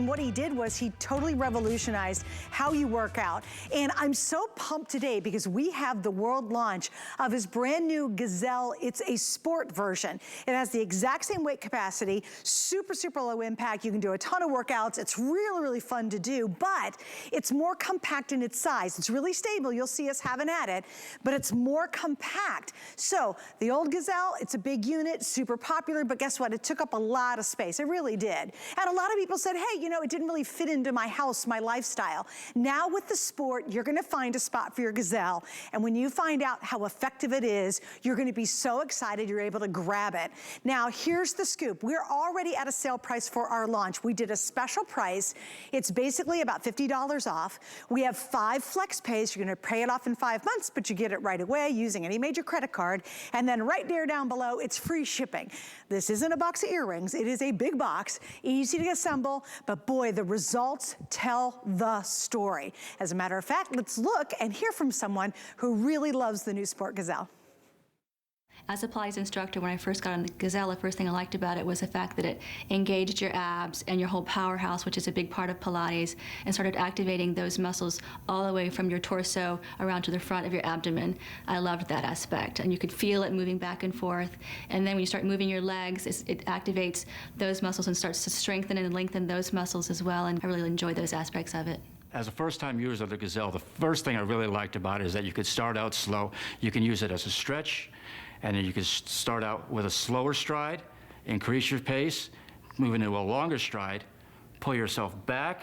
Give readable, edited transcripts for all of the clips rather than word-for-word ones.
What he did was he totally revolutionized how you work out. And I'm so pumped today because we have the world launch of his brand new Gazelle. It's a sport version. It has the exact same weight capacity, super, super low impact. You can do a ton of workouts. It's really, really fun to do, but it's more compact in its size. It's really stable. You'll see us having at it, but it's more compact. So the old Gazelle, it's a big unit, super popular, but guess what? It took up a lot of space. It really did. And a lot of people said, hey, you know, it didn't really fit into my house, my lifestyle. Now with the Sport, you're gonna find a spot for your Gazelle. And when you find out how effective it is, you're gonna be so excited you're able to grab it. Now, here's the scoop. We're already at a sale price for our launch. We did a special price. It's basically about $50 off. We have 5 flex pays. You're gonna pay it off in 5 months, but you get it right away using any major credit card. And then right there down below, it's free shipping. This isn't a box of earrings. It is a big box, easy to assemble, but boy, the results tell the story. As a matter of fact, let's look and hear from someone who really loves the new Sport Gazelle. As a Pilates instructor, when I first got on the Gazelle, the first thing I liked about it was the fact that it engaged your abs and your whole powerhouse, which is a big part of Pilates, and started activating those muscles all the way from your torso around to the front of your abdomen. I loved that aspect, and you could feel it moving back and forth. And then when you start moving your legs, it activates those muscles and starts to strengthen and lengthen those muscles as well, and I really enjoyed those aspects of it. As a first-time user of the Gazelle, the first thing I really liked about it is that you could start out slow. You can use it as a stretch, and then you can start out with a slower stride, increase your pace, move into a longer stride, pull yourself back,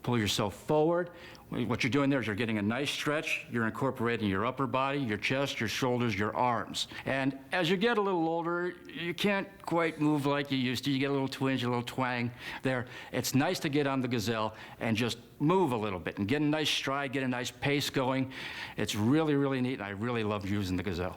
pull yourself forward. What you're doing there is you're getting a nice stretch. You're incorporating your upper body, your chest, your shoulders, your arms. And as you get a little older, you can't quite move like you used to. You get a little twinge, a little twang there. It's nice to get on the Gazelle and just move a little bit and get a nice stride, get a nice pace going. It's really, really neat, and I really love using the Gazelle.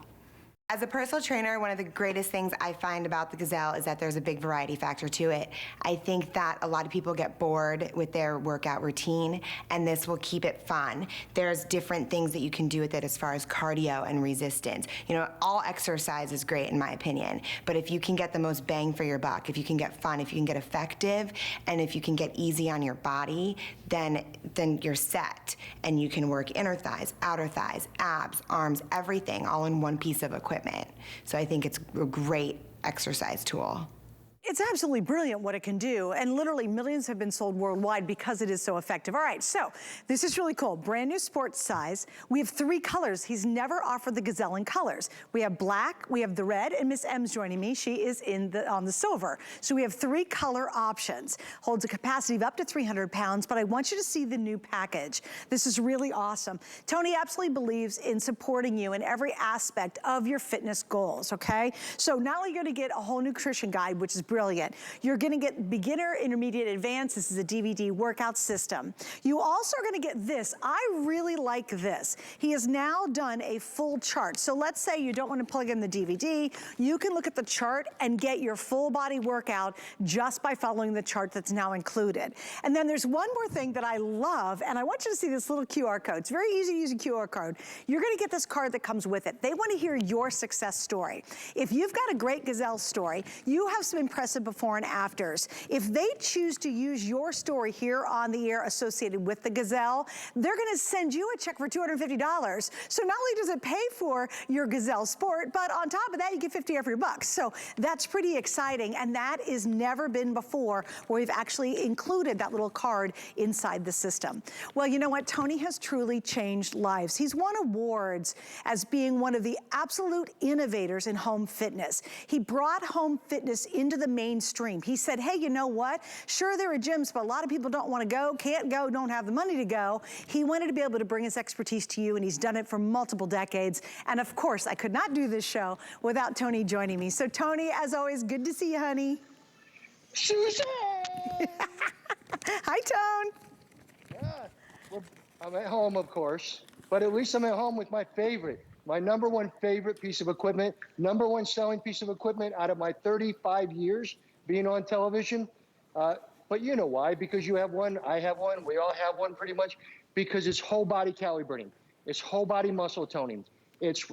As a personal trainer, one of the greatest things I find about the Gazelle is that there's a big variety factor to it. I think that a lot of people get bored with their workout routine, and this will keep it fun. There's different things that you can do with it as far as cardio and resistance. You know, all exercise is great in my opinion, but if you can get the most bang for your buck, if you can get fun, if you can get effective, and if you can get easy on your body, then you're set, and you can work inner thighs, outer thighs, abs, arms, everything, all in one piece of equipment. So I think it's a great exercise tool. It's absolutely brilliant what it can do, and literally millions have been sold worldwide because it is so effective. All right, so this is really cool. Brand new sports size. We have 3 colors. He's never offered the Gazelle in colors. We have black, we have the red, and Miss M's joining me. She is on the silver. So we have 3 color options. Holds a capacity of up to 300 pounds, but I want you to see the new package. This is really awesome. Tony absolutely believes in supporting you in every aspect of your fitness goals, okay? So not only are you gonna get a whole nutrition guide, which is brilliant, you're gonna get beginner, intermediate, advanced. This is a DVD workout system. You also are gonna get this. I really like this. He has now done a full chart. So let's say you don't wanna plug in the DVD. You can look at the chart and get your full body workout just by following the chart that's now included. And then there's one more thing that I love, and I want you to see this little QR code. It's very easy to use a QR code. You're gonna get this card that comes with it. They wanna hear your success story. If you've got a great Gazelle story, you have some impressive before and afters. If they choose to use your story here on the air associated with the Gazelle, they're gonna send you a check for $250. So not only does it pay for your Gazelle Sport, but on top of that, you get 50 of your bucks. So that's pretty exciting, and that is never been before where we've actually included that little card inside the system. Well, you know what? Tony has truly changed lives. He's won awards as being one of the absolute innovators in home fitness. He brought home fitness into the mainstream. He said, hey, you know what? Sure, there are gyms, but a lot of people don't want to go, can't go, don't have the money to go. He wanted to be able to bring his expertise to you, and he's done it for multiple decades. And of course, I could not do this show without Tony joining me. So Tony, as always, good to see you, honey. Susan! Hi, Tone. Yeah, well, I'm at home, of course, but at least I'm at home with my favorite. My #1 favorite piece of equipment, #1 selling piece of equipment out of my 35 years being on television. But you know why? Because you have one, I have one, we all have one pretty much, because it's whole body calorie burning. It's whole body muscle toning. It's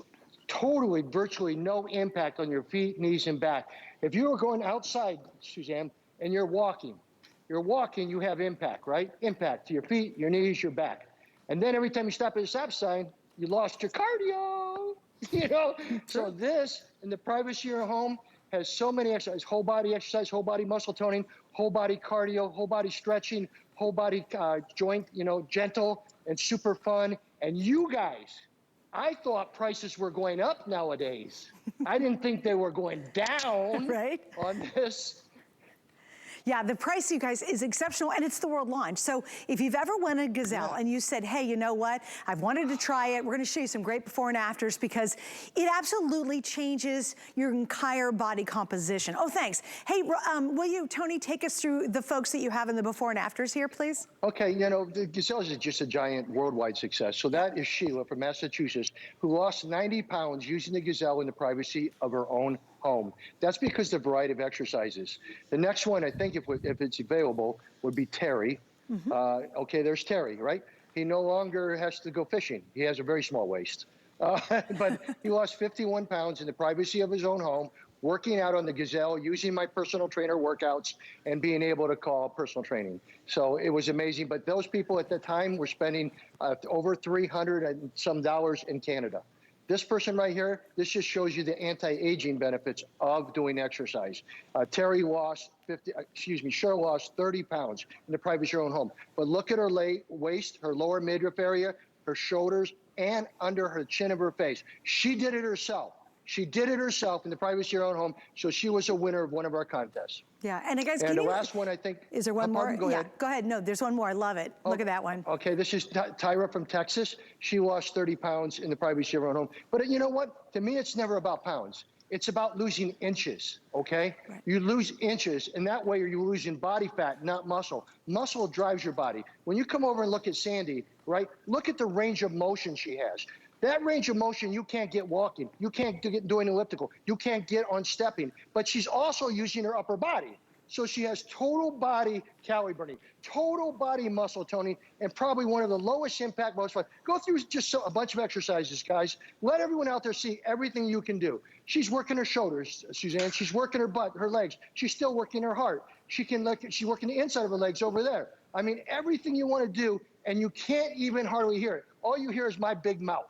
totally, virtually no impact on your feet, knees, and back. If you are going outside, Suzanne, and you're walking, you're walking, you have impact, right? Impact to your feet, your knees, your back. And then every time you stop at a stop sign, you lost your cardio, you know? So this, in the privacy of your home, has so many exercises, whole body exercise, whole body muscle toning, whole body cardio, whole body stretching, whole body joint, you know, gentle and super fun. And you guys, I thought prices were going up nowadays. I didn't think they were going down Right? on this. Yeah, the price, you guys, is exceptional, and it's the world launch. So if you've ever won a Gazelle and you said, hey, you know what? I've wanted to try it. We're going to show you some great before and afters because it absolutely changes your entire body composition. Oh, thanks. Hey, will you, Tony, take us through the folks that you have in the before and afters here, please? Okay, you know, the Gazelle is just a giant worldwide success. So that is Sheila from Massachusetts, who lost 90 pounds using the Gazelle in the privacy of her own home. That's because the variety of exercises. The next one, I think, if it's available, would be Terry. Okay, there's Terry, right? He no longer has to go fishing. He has a very small waist. But he lost 51 pounds in the privacy of his own home, working out on the Gazelle, using my personal trainer workouts, and being able to call personal training. So it was amazing. But those people at the time were spending over $300 and some in Canada. This person right here, this just shows you the anti-aging benefits of doing exercise. Terry lost Cheryl lost 30 pounds in the privacy of her own home. But look at her waist, her lower midriff area, her shoulders, and under her chin of her face. She did it herself. She did it herself in the privacy of her own home, so she was a winner of one of our contests. Yeah, and guys, and the last one, I think. Is there one more? Go ahead. Go ahead. No, there's one more. I love it. Look at that one. Okay, this is Tyra from Texas. She lost 30 pounds in the privacy of her own home. But you know what? To me, it's never about pounds. It's about losing inches, okay? Right. You lose inches, and that way you're losing body fat, not muscle. Muscle drives your body. When you come over and look at Sandy, right, look at the range of motion she has. That range of motion you can't get walking. You can't get doing elliptical. You can't get on stepping. But she's also using her upper body. So she has total body calorie burning, total body muscle toning, and probably one of the lowest impact, most fun. Go through just a bunch of exercises, guys. Let everyone out there see everything you can do. She's working her shoulders, Suzanne. She's working her butt, her legs. She's still working her heart. She's working the inside of her legs over there. I mean, everything you want to do, and you can't even hardly hear it. All you hear is my big mouth.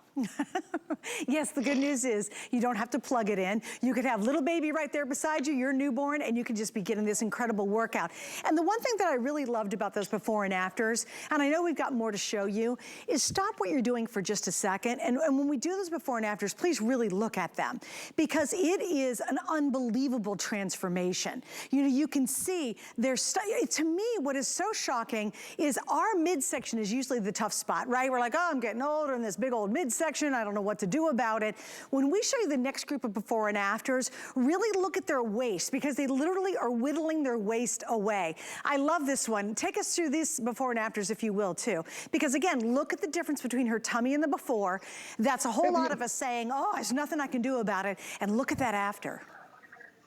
Yes, the good news is you don't have to plug it in. You could have little baby right there beside you, your newborn, and you could just be getting this incredible workout. And the one thing that I really loved about those before and afters, and I know we've got more to show you, is stop what you're doing for just a second. And when we do those before and afters, please really look at them because it is an unbelievable transformation. You know, you can see to me, what is so shocking is our midsection is usually the tough spot, right? We're like, oh, I'm getting older in this big old midsection. I don't know what to do about it. When we show you the next group of before and afters, really look at their waist because they literally are whittling their waist away. I love this one. Take us through these before and afters if you will too. Because again, look at the difference between her tummy and the before. That's a whole lot of us saying, oh, there's nothing I can do about it. And look at that after.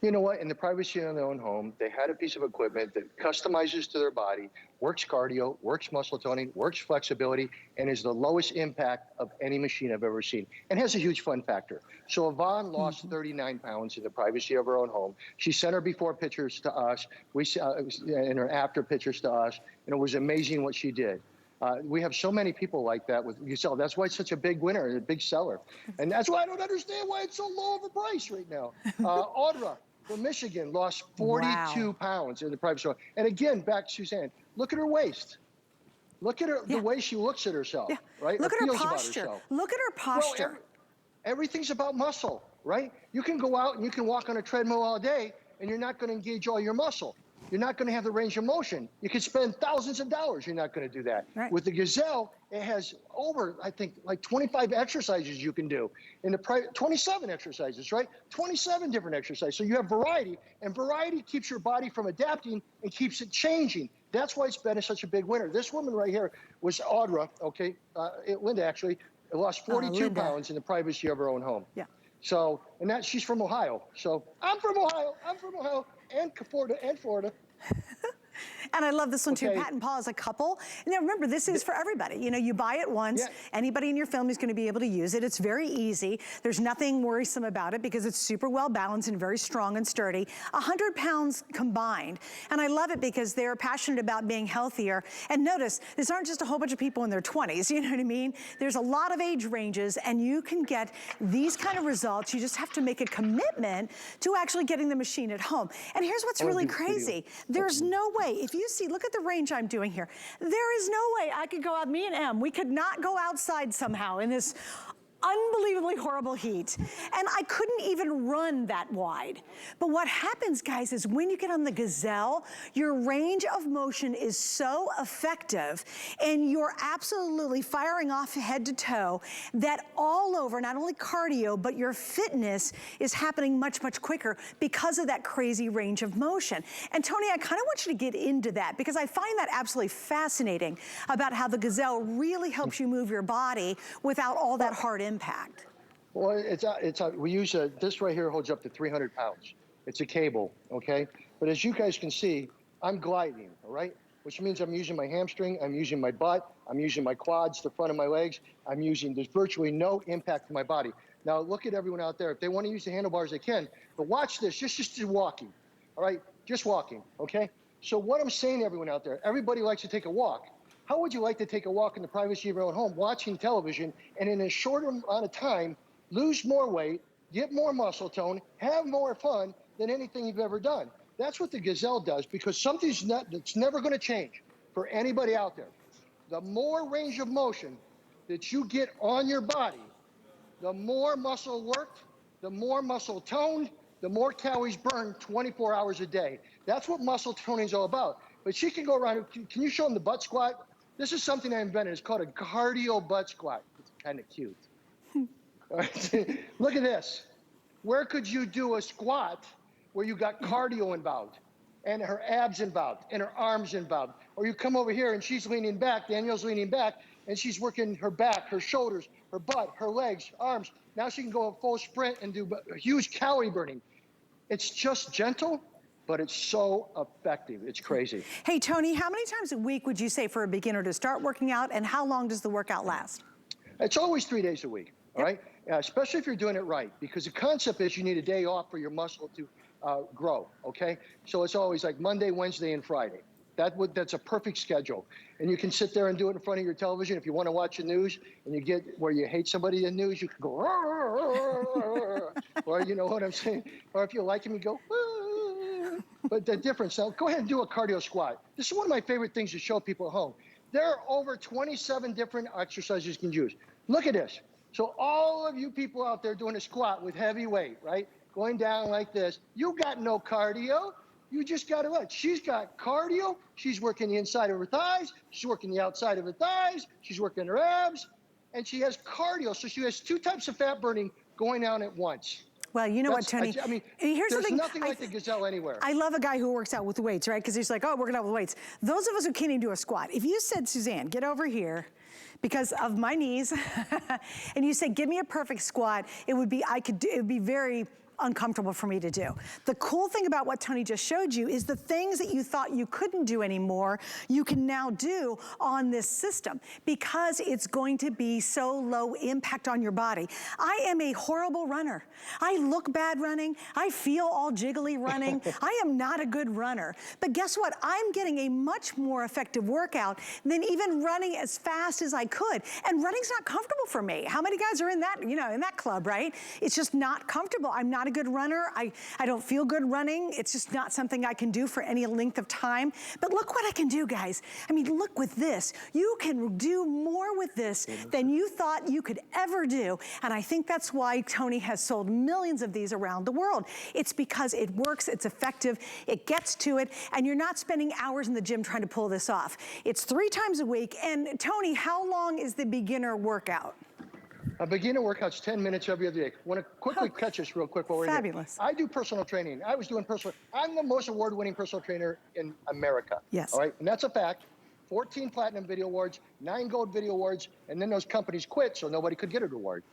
You know what? In the privacy of their own home, they had a piece of equipment that customizes to their body, works cardio, works muscle toning, works flexibility, and is the lowest impact of any machine I've ever seen, and has a huge fun factor. So Yvonne lost 39 pounds in the privacy of her own home. She sent her before pictures to us, and her after pictures to us, and it was amazing what she did. We have so many people like that with Gazelle. That's why it's such a big winner, a big seller. And that's why I don't understand why it's so low of a price right now. Audra from Michigan lost 42 pounds in the private store. And again, back to Suzanne, look at her waist. Look at her, the way she looks at herself, right? Look or at her feels about posture. herself. Look at her posture. Well, everything's about muscle, right? You can go out and you can walk on a treadmill all day and you're not going to engage all your muscle. You're not going to have the range of motion. You could spend thousands of dollars. You're not going to do that. Right. With the Gazelle, it has over, I think, like 25 exercises you can do. In the 27 exercises, right? 27 different exercises. So you have variety, and variety keeps your body from adapting and keeps it changing. That's why it's been such a big winner. This woman right here was Audra, okay? Linda, actually, lost 42 pounds in the privacy of her own home. Yeah. So, and she's from Ohio. So I'm from Ohio. I'm from Ohio. And Florida. And I love this one too. Okay. Pat and Paul as a couple. Now remember, this is for everybody. You know, you buy it once, anybody in your family is going to be able to use it. It's very easy. There's nothing worrisome about it because it's super well balanced and very strong and sturdy. 100 pounds combined. And I love it because they're passionate about being healthier. And notice, these aren't just a whole bunch of people in their 20s, you know what I mean? There's a lot of age ranges and you can get these kind of results. You just have to make a commitment to actually getting the machine at home. And here's what's really crazy. There's no way, if you see, look at the range I'm doing here. There is no way I could go out, me and Em, we could not go outside somehow in this unbelievably horrible heat. And I couldn't even run that wide. But what happens, guys, is when you get on the Gazelle, your range of motion is so effective and you're absolutely firing off head to toe that all over, not only cardio, but your fitness is happening much, much quicker because of that crazy range of motion. And Tony, I kind of want you to get into that because I find that absolutely fascinating about how the Gazelle really helps you move your body without all that hard impact. Well, we use this right here holds up to 300 pounds. It's a cable, okay? But as you guys can see, I'm gliding, all right? Which means I'm using my hamstring, I'm using my butt, I'm using my quads, the front of my legs. There's virtually no impact to my body. Now look at everyone out there. If they want to use the handlebars, they can. But watch this, just walking, all right? Just walking, okay? So what I'm saying to everyone out there, everybody likes to take a walk. How would you like to take a walk in the privacy of your own home, watching television, and in a shorter amount of time, lose more weight, get more muscle tone, have more fun than anything you've ever done? That's what the Gazelle does, because something's that's never going to change for anybody out there. The more range of motion that you get on your body, the more muscle worked, the more muscle toned, the more calories burned 24 hours a day. That's what muscle toning is all about. But she can go around. Can you show them the butt squat? This is something I invented. It's called a cardio butt squat. It's kind of cute. All right. Look at this. Where could you do a squat where you got cardio involved and her abs involved and her arms involved? Or you come over here and she's leaning back, Danielle's leaning back, and she's working her back, her shoulders, her butt, her legs, arms. Now she can go a full sprint and do huge calorie burning. It's just gentle, but it's so effective. It's crazy. Hey, Tony, how many times a week would you say for a beginner to start working out, and how long does the workout last? It's always 3 days a week, all right? Especially if you're doing it right, because the concept is you need a day off for your muscle to grow, okay? So it's always like Monday, Wednesday, and Friday. That's a perfect schedule. And you can sit there and do it in front of your television. If you want to watch the news and you get where you hate somebody in the news, you can go, or you know what I'm saying? Or if you like him, you go, But the difference, now go ahead and do a cardio squat. This is one of my favorite things to show people at home. There are over 27 different exercises you can use. Look at this. So all of you people out there doing a squat with heavy weight, right? Going down like this, you got no cardio. You just got to look. She's got cardio. She's working the inside of her thighs. She's working the outside of her thighs. She's working her abs. And she has cardio. So she has 2 types of fat burning going on at once. Well, you know what, Tony? I mean, here's the there's thing. nothing like the Gazelle anywhere. I love a guy who works out with weights, right? Because he's like, oh, working out with weights. Those of us who can't even do a squat, if you said, Suzanne, get over here because of my knees, and you said, give me a perfect squat, it would be very uncomfortable for me to do. The cool thing about what Tony just showed you is the things that you thought you couldn't do anymore, you can now do on this system because it's going to be so low impact on your body. I am a horrible runner. I look bad running. I feel all jiggly running. I am not a good runner. But guess what? I'm getting a much more effective workout than even running as fast as I could. And running's not comfortable for me. How many guys are in that, in that club, right? It's just not comfortable. I'm not a good runner. I don't feel good running. It's just not something I can do for any length of time. But look what I can do, guys. I mean, look with this. You can do more with this than you thought you could ever do. And I think that's why Tony has sold millions of these around the world. It's because it works, it's effective, it gets to it, and you're not spending hours in the gym trying to pull this off. It's 3 times a week. And Tony, how long is the beginner workout? A beginner workout's 10 minutes every other day. Want to quickly catch this real quick while we're Fabulous. here. I do personal training. I'm the most award-winning personal trainer in America. Yes. All right, and that's a fact. 14 platinum video awards, 9 gold video awards, and then those companies quit so nobody could get an award.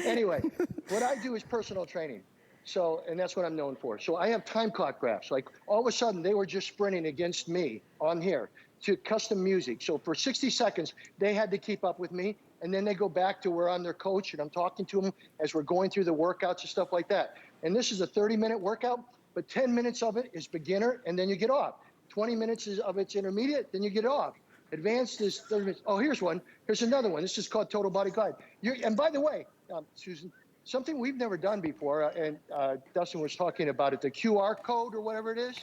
Anyway, what I do is personal training. So, and that's what I'm known for. So I have time clock graphs. Like all of a sudden they were just sprinting against me on here to custom music. So for 60 seconds, they had to keep up with me. And then they go back to where I'm their coach and I'm talking to them as we're going through the workouts and stuff like that. And this is a 30-minute workout, but 10 minutes of it is beginner and then you get off. 20 minutes of it's intermediate, then you get off. Advanced is 30 minutes. Oh, here's one. Here's another one. This is called Total Body Glide. And by the way, Susan, something we've never done before, and Dustin was talking about it, the QR code or whatever it is.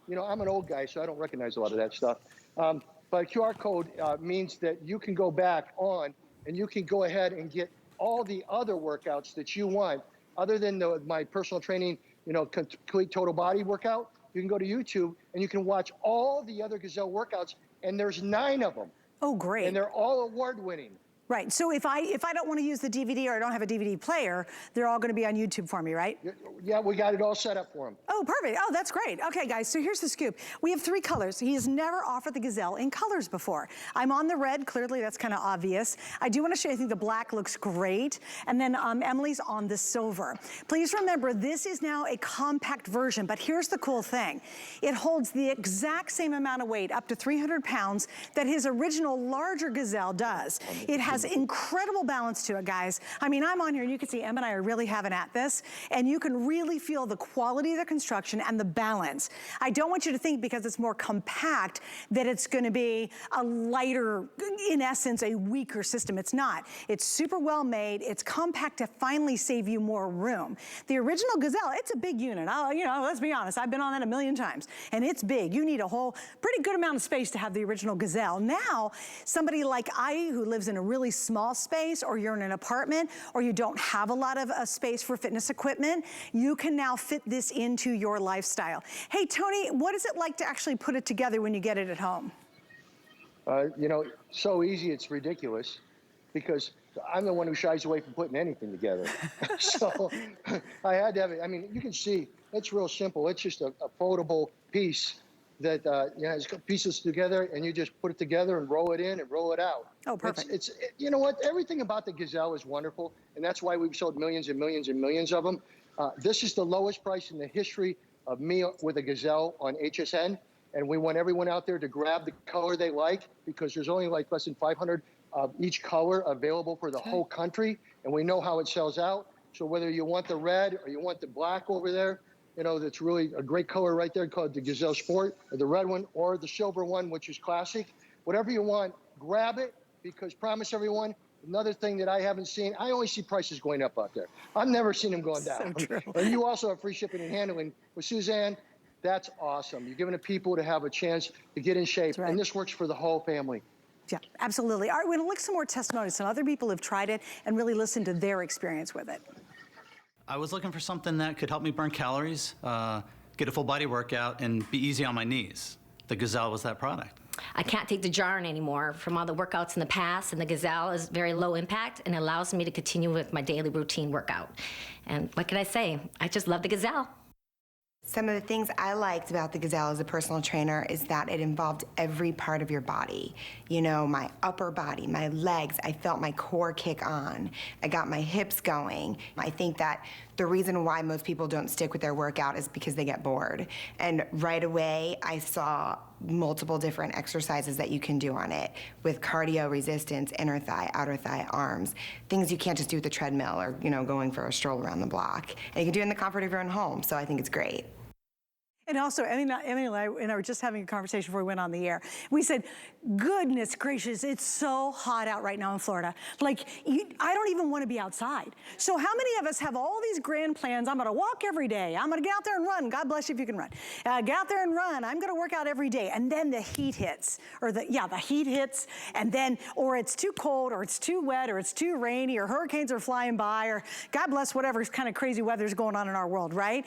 You know, I'm an old guy, so I don't recognize a lot of that stuff. But QR code means that you can go back on and you can go ahead and get all the other workouts that you want, other than my personal training, you know, complete total body workout. You can go to YouTube and you can watch all the other Gazelle workouts, and there's 9 of them. Oh, great. And they're all award-winning. Right, so if I don't want to use the DVD or I don't have a DVD player, they're all going to be on YouTube for me, right? Yeah, we got it all set up for them. Oh, perfect. Oh, that's great. Okay, guys, so here's the scoop. We have 3 colors. He has never offered the Gazelle in colors before. I'm on the red. Clearly, that's kind of obvious. I do want to show you, I think the black looks great. And then Emily's on the silver. Please remember, this is now a compact version, but here's the cool thing. It holds the exact same amount of weight, up to 300 pounds, that his original larger Gazelle does. It has incredible balance to it, guys. I mean, I'm on here and you can see Em and I are really having at this, and you can really feel the quality of the construction and the balance. I don't want you to think because it's more compact that it's going to be a lighter, in essence, a weaker system. It's not. It's super well made. It's compact to finally save you more room. The original Gazelle, it's a big unit. You know, let's be honest. I've been on that a million times, and it's big. You need a whole pretty good amount of space to have the original Gazelle. Now, somebody like I, who lives in a really small space, or you're in an apartment, or you don't have a lot of space for fitness equipment, you can now fit this into your lifestyle. Hey, Tony, what is it like to actually put it together when you get it at home? You know, so easy, it's ridiculous, because I'm the one who shies away from putting anything together. So I had to have it. I mean, you can see, it's real simple. It's just a foldable piece that, you know, it's got pieces together, and you just put it together and roll it in and roll it out. Oh, perfect. You know what? Everything about the Gazelle is wonderful, and that's why we've sold millions and millions and millions of them. This is the lowest price in the history of me with a Gazelle on HSN, and we want everyone out there to grab the color they like, because there's only like less than 500 of each color available for the whole country, and we know how it sells out. So whether you want the red or you want the black over there, you know, that's really a great color right there called the Gazelle Sport, or the red one, or the silver one, which is classic. Whatever you want, grab it, because promise everyone, another thing that I haven't seen, I only see prices going up out there. I've never seen them going down. So true. And you also have free shipping and handling. With Suzanne, that's awesome. You're giving the people to have a chance to get in shape. Right. And this works for the whole family. Yeah, absolutely. All right, we're gonna look some more testimonies. Some other people have tried it and really listened to their experience with it. I was looking for something that could help me burn calories, get a full body workout, and be easy on my knees. The Gazelle was that product. I can't take the Jarn anymore from all the workouts in the past, and the Gazelle is very low impact and allows me to continue with my daily routine workout. And what can I say? I just love the Gazelle. Some of the things I liked about the Gazelle as a personal trainer is that it involved every part of your body. You know, my upper body, my legs, I felt my core kick on. I got my hips going. I think that the reason why most people don't stick with their workout is because they get bored. And right away, I saw multiple different exercises that you can do on it, with cardio, resistance, inner thigh, outer thigh, arms, things you can't just do with the treadmill or, you know, going for a stroll around the block. And you can do it in the comfort of your own home, so I think it's great. And also, Emily and I were just having a conversation before we went on the air. We said, goodness gracious, it's so hot out right now in Florida. Like, I don't even want to be outside. So how many of us have all these grand plans? I'm going to walk every day. I'm going to get out there and run. God bless you if you can run. Get out there and run. I'm going to work out every day. And then the heat hits, or the heat hits, and then, or it's too cold, or it's too wet, or it's too rainy, or hurricanes are flying by, or God bless whatever kind of crazy weather's going on in our world, right?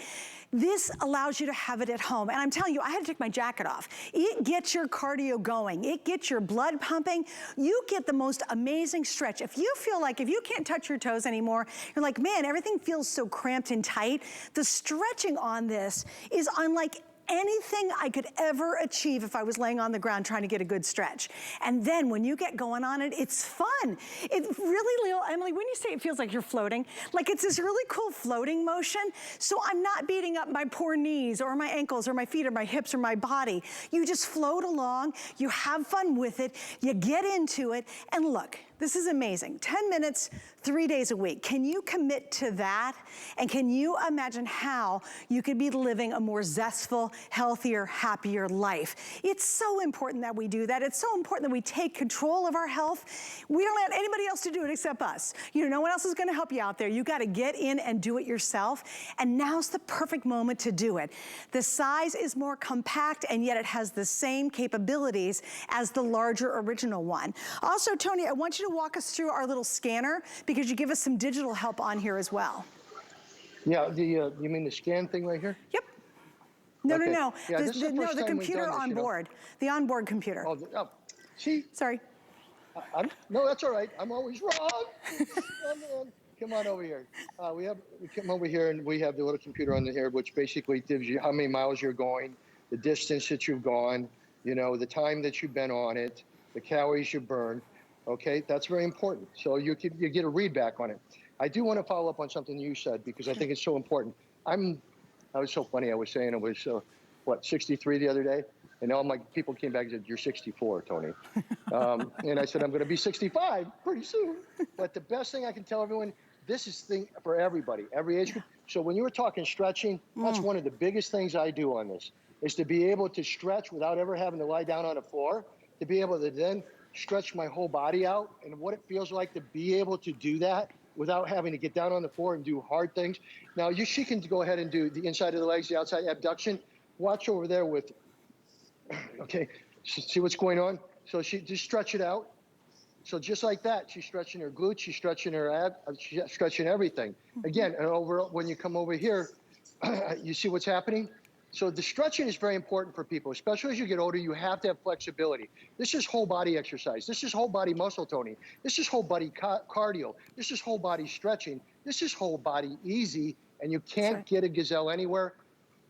This allows you to have it at home. And I'm telling you, I had to take my jacket off. It gets your cardio going. It gets your blood pumping. You get the most amazing stretch. If you feel like, if you can't touch your toes anymore, you're like, man, everything feels so cramped and tight. The stretching on this is unlike anything I could ever achieve if I was laying on the ground trying to get a good stretch. And then when you get going on it, it's fun. It really, Emily, when you say it feels like you're floating, like it's this really cool floating motion. So I'm not beating up my poor knees or my ankles or my feet or my hips or my body. You just float along, you have fun with it, you get into it, and look, this is amazing. 10 minutes, 3 days a week. Can you commit to that? And can you imagine how you could be living a more zestful, healthier, happier life? It's so important that we do that. It's so important that we take control of our health. We don't let anybody else to do it except us. You know, no one else is gonna help you out there. You gotta get in and do it yourself. And now's the perfect moment to do it. The size is more compact, and yet it has the same capabilities as the larger original one. Also, Tony, I want you to walk us through our little scanner, because you give us some digital help on here as well. Yeah, you mean the scan thing right here? Yep. No, Okay. no. Yeah, this is the first The time we've computer done this, on you know. board. The onboard computer. Oh, see, Sorry. no, that's all right. I'm always wrong. Come on over here. We come over here and we have the little computer on here, which basically gives you how many miles you're going, the distance that you've gone, you know, the time that you've been on it, the calories you burned. Okay, that's very important. So you get a read back on it. I do want to follow up on something you said, because I think it's so important. I was so funny. I was saying it was 63 the other day, and all my people came back and said, "You're 64, Tony." And I said, "I'm going to be 65 pretty soon." But the best thing I can tell everyone, this is thing for everybody, every age group. So when you were talking stretching, that's one of the biggest things I do on this, is to be able to stretch without ever having to lie down on the floor, to be able to then stretch my whole body out, and what it feels like to be able to do that without having to get down on the floor and do hard things. Now, she can go ahead and do the inside of the legs, the outside abduction. Watch over there with, okay, see what's going on? So she just stretch it out. So just like that, she's stretching her glutes, she's stretching her abs, she's stretching everything. Again, and when you come over here, you see what's happening? So the stretching is very important for people, especially as you get older. You have to have flexibility. This is whole body exercise. This is whole body muscle toning. This is whole body cardio. This is whole body stretching. This is whole body easy, and you can't get a Gazelle anywhere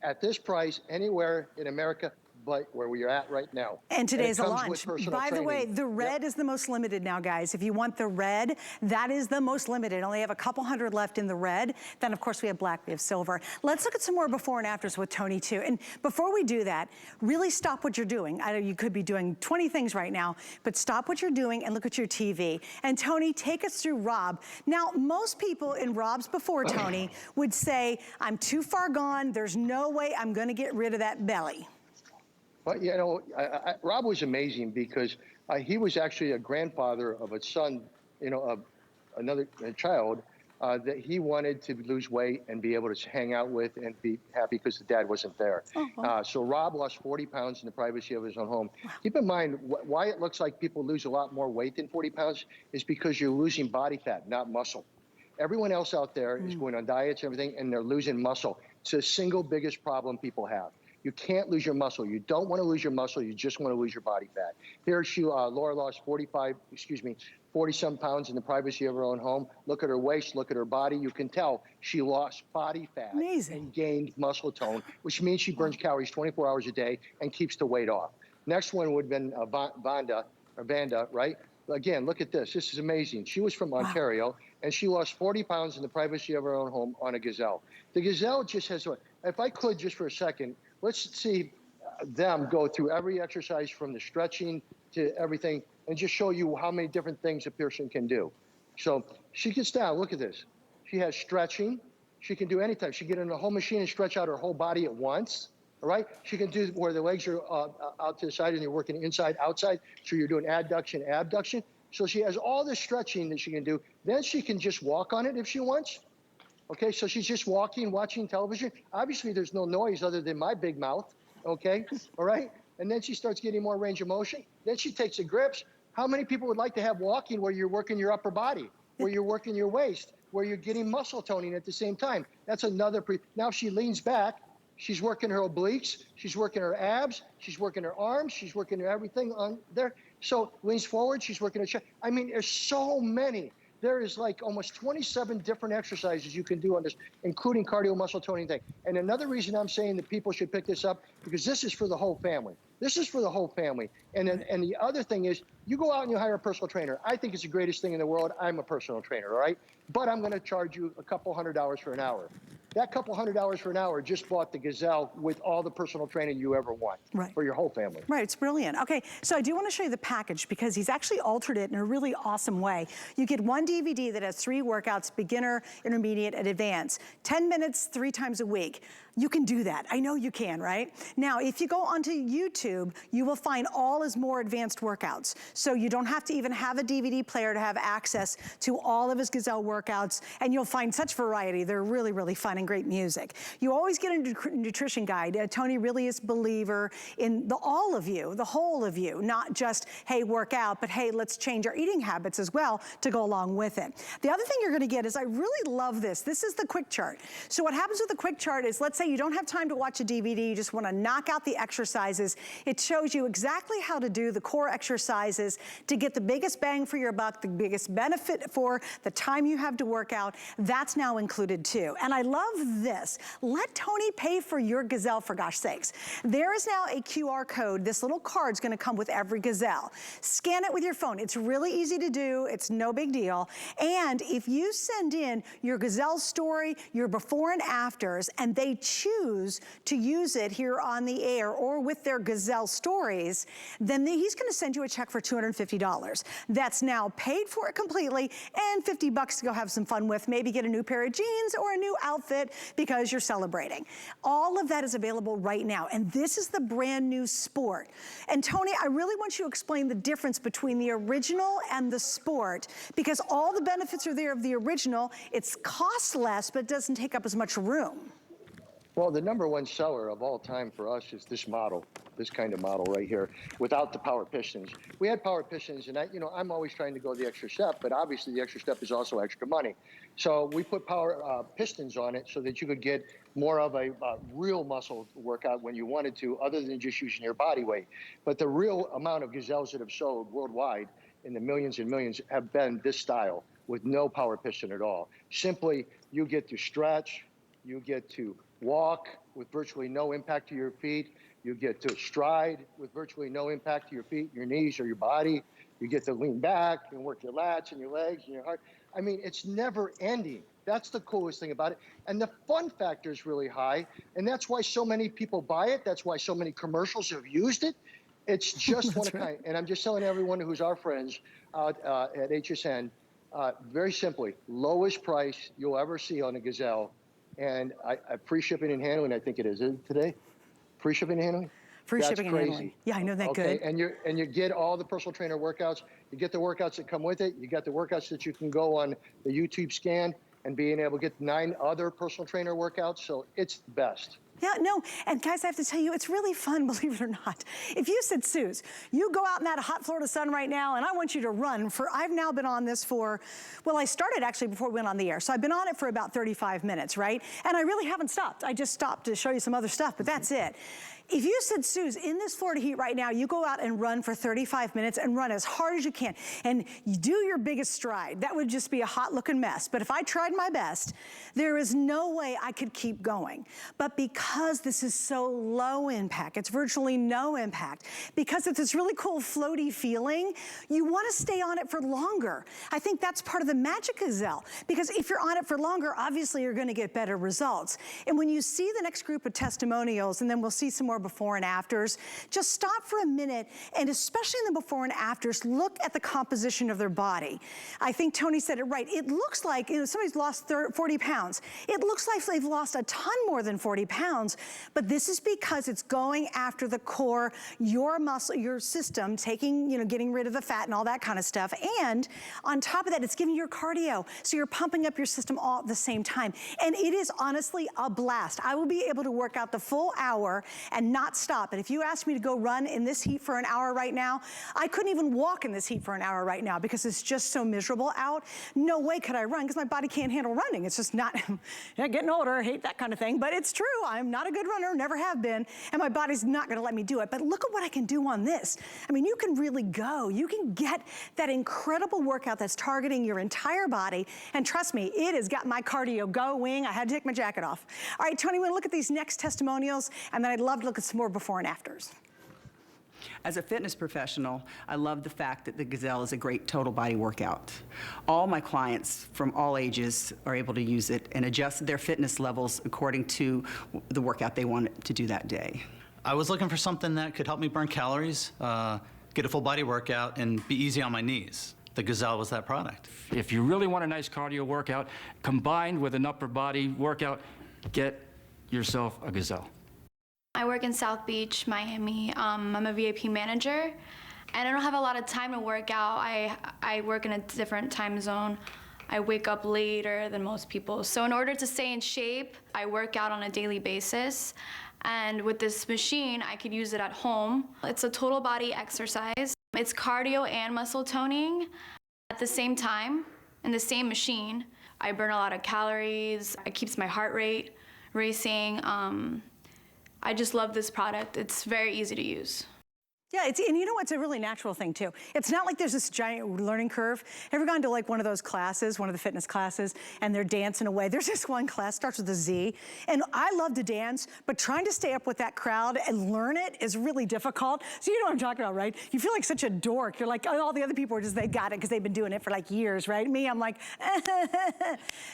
at this price anywhere in America but where we are at right now. And today's a comes launch. with personal By the way, training. the red is the most limited now, guys. If you want the red, that is the most limited. Only have a couple hundred left in the red. Then, of course, we have black, we have silver. Let's look at some more before and afters with Tony, too. And before we do that, really stop what you're doing. I know you could be doing 20 things right now, but stop what you're doing and look at your TV. And Tony, take us through Rob. Now, most people in Rob's before, Tony, would say, I'm too far gone. There's no way I'm going to get rid of that belly. But, you know, Rob was amazing, because he was actually a grandfather of a son, you know, of another child that he wanted to lose weight and be able to hang out with and be happy because the dad wasn't there. So Rob lost 40 pounds in the privacy of his own home. Keep in mind, why it looks like people lose a lot more weight than 40 pounds is because you're losing body fat, not muscle. Everyone else out there is going on diets and everything, and they're losing muscle. It's the single biggest problem people have. You can't lose your muscle. You don't want to lose your muscle. You just want to lose your body fat. Here, Laura lost 40-some pounds in the privacy of her own home. Look at her waist. Look at her body. You can tell she lost body fat and gained muscle tone, which means she burns calories 24 hours a day and keeps the weight off. Next one would have been Vanda, right? Again, look at this. This is amazing. She was from Ontario, and she lost 40 pounds in the privacy of her own home on a Gazelle. The Gazelle just has, if I could just for a second, let's see them go through every exercise from the stretching to everything and just show you how many different things a person can do. So she gets down. Look at this. She has stretching. She can do anytime. She can get in the whole machine and stretch out her whole body at once. All right. She can do where the legs are out to the side and you're working inside, outside. So you're doing adduction, abduction. So she has all this stretching that she can do. Then she can just walk on it if she wants. Okay, so she's just walking, watching television. Obviously, there's no noise other than my big mouth, okay? All right? And then she starts getting more range of motion. Then she takes the grips. How many people would like to have walking where you're working your upper body, where you're working your waist, where you're getting muscle toning at the same time? That's another now she leans back. She's working her obliques. She's working her abs. She's working her arms. She's working everything on there. So leans forward. She's working her chest. I mean, there's so many. There is like almost 27 different exercises you can do on this, including cardio muscle toning thing. And another reason I'm saying that people should pick this up, because this is for the whole family. This is for the whole family. And the other thing is, you go out and you hire a personal trainer. I think it's the greatest thing in the world. I'm a personal trainer, all right? But I'm gonna charge you a couple $100 for an hour. That couple $100 for an hour just bought the Gazelle with all the personal training you ever want for your whole family. Right, it's brilliant. Okay, so I do want to show you the package because he's actually altered it in a really awesome way. You get one DVD that has 3 workouts, beginner, intermediate, and advanced. 10 minutes, 3 times a week. You can do that. I know you can, right? Now, if you go onto YouTube, you will find all his more advanced workouts. So you don't have to even have a DVD player to have access to all of his Gazelle workouts, and you'll find such variety. They're really, really fun and great music. You always get a nutrition guide. Tony really is a believer in all of you, the whole of you, not just, hey, work out, but hey, let's change our eating habits as well to go along with it. The other thing you're gonna get is, I really love this. This is the quick chart. So what happens with the quick chart is, let's say you don't have time to watch a DVD, you just wanna knock out the exercises. It shows you exactly how to do the core exercises to get the biggest bang for your buck, the biggest benefit for the time you have to work out. That's now included too. And I love this. Let Tony pay for your Gazelle, for gosh sakes. There is now a QR code. This little card's gonna come with every Gazelle. Scan it with your phone. It's really easy to do. It's no big deal. And if you send in your Gazelle story, your before and afters, and they choose to use it here on the air or with their Gazelle stories, then he's gonna send you a check for $250. That's now paid for it completely, and $50 to go have some fun with, maybe get a new pair of jeans or a new outfit because you're celebrating. All of that is available right now, and this is the brand new Sport. And Tony, I really want you to explain the difference between the original and the Sport, because all the benefits are there of the original. It costs less, but it doesn't take up as much room. Well, the #1 seller of all time for us is this model, this kind of model right here, without the power pistons. We had power pistons, and I'm always trying to go the extra step, but obviously the extra step is also extra money. So we put power pistons on it so that you could get more of a real muscle workout when you wanted to, other than just using your body weight. But the real amount of Gazelles that have sold worldwide in the millions and millions have been this style with no power piston at all. Simply, you get to stretch, you get to walk with virtually no impact to your feet. You get to stride with virtually no impact to your feet, your knees, or your body. You get to lean back and work your lats and your legs and your heart. I mean, it's never ending. That's the coolest thing about it. And the fun factor is really high. And that's why so many people buy it. That's why so many commercials have used it. It's just one of a kind. And I'm just telling everyone who's our friends out at HSN, very simply, lowest price you'll ever see on a Gazelle. And free shipping and handling, I think it is today. Free shipping and handling? Free shipping and handling. Yeah, I know that good. And you get all the personal trainer workouts. You get the workouts that come with it. You got the workouts that you can go on the YouTube scan and being able to get 9 other personal trainer workouts. So it's the best. Yeah, no, and guys, I have to tell you, it's really fun, believe it or not. If you said, Suze, you go out in that hot Florida sun right now, and I want you to run for, I've now been on this for, well, I started actually before we went on the air, so I've been on it for about 35 minutes, right? And I really haven't stopped. I just stopped to show you some other stuff, but that's it. If you said, Suze, in this Florida heat right now, you go out and run for 35 minutes and run as hard as you can, and you do your biggest stride, that would just be a hot looking mess. But if I tried my best, there is no way I could keep going. But because this is so low impact, it's virtually no impact, because it's this really cool floaty feeling, you want to stay on it for longer. I think that's part of the magic Gazelle, because if you're on it for longer, obviously you're going to get better results. And when you see the next group of testimonials, and then we'll see some more before and afters, just stop for a minute, and especially in the before and afters, look at the composition of their body. I think Tony said it right. It looks like, somebody's lost 40 pounds. It looks like they've lost a ton more than 40 pounds, but this is because it's going after the core, your muscle, your system, taking, getting rid of the fat and all that kind of stuff. And on top of that, it's giving you your cardio. So you're pumping up your system all at the same time. And it is honestly a blast. I will be able to work out the full hour and and not stop. And if you asked me to go run in this heat for an hour right now, I couldn't even walk in this heat for an hour right now because it's just so miserable out. No way could I run because my body can't handle running. It's just not, yeah, getting older, I hate that kind of thing, but it's true. I'm not a good runner, never have been, and my body's not gonna let me do it. But look at what I can do on this. I mean, you can really go. You can get that incredible workout that's targeting your entire body, and trust me, it has got my cardio going. I had to take my jacket off. All right, Tony, we're gonna look at these next testimonials, and then I'd love to look at some more before and afters. As a fitness professional, I love the fact that the Gazelle is a great total body workout. All my clients from all ages are able to use it and adjust their fitness levels according to the workout they want to do that day. I was looking for something that could help me burn calories, get a full body workout, and be easy on my knees. The Gazelle was that product. If you really want a nice cardio workout combined with an upper body workout, get yourself a Gazelle. I work in South Beach, Miami. I'm a VIP manager, and I don't have a lot of time to work out. I work in a different time zone. I wake up later than most people. So in order to stay in shape, I work out on a daily basis. And with this machine, I could use it at home. It's a total body exercise. It's cardio and muscle toning at the same time in the same machine. I burn a lot of calories. It keeps my heart rate racing. I just love this product. It's very easy to use. Yeah, and you know what's a really natural thing too? It's not like there's this giant learning curve. Ever gone to like one of those classes, one of the fitness classes, and they're dancing away? There's this one class, starts with a Z, and I love to dance, but trying to stay up with that crowd and learn it is really difficult. So you know what I'm talking about, right? You feel like such a dork. You're like, oh, all the other people are just, they got it because they've been doing it for like years, right? Me, I'm like,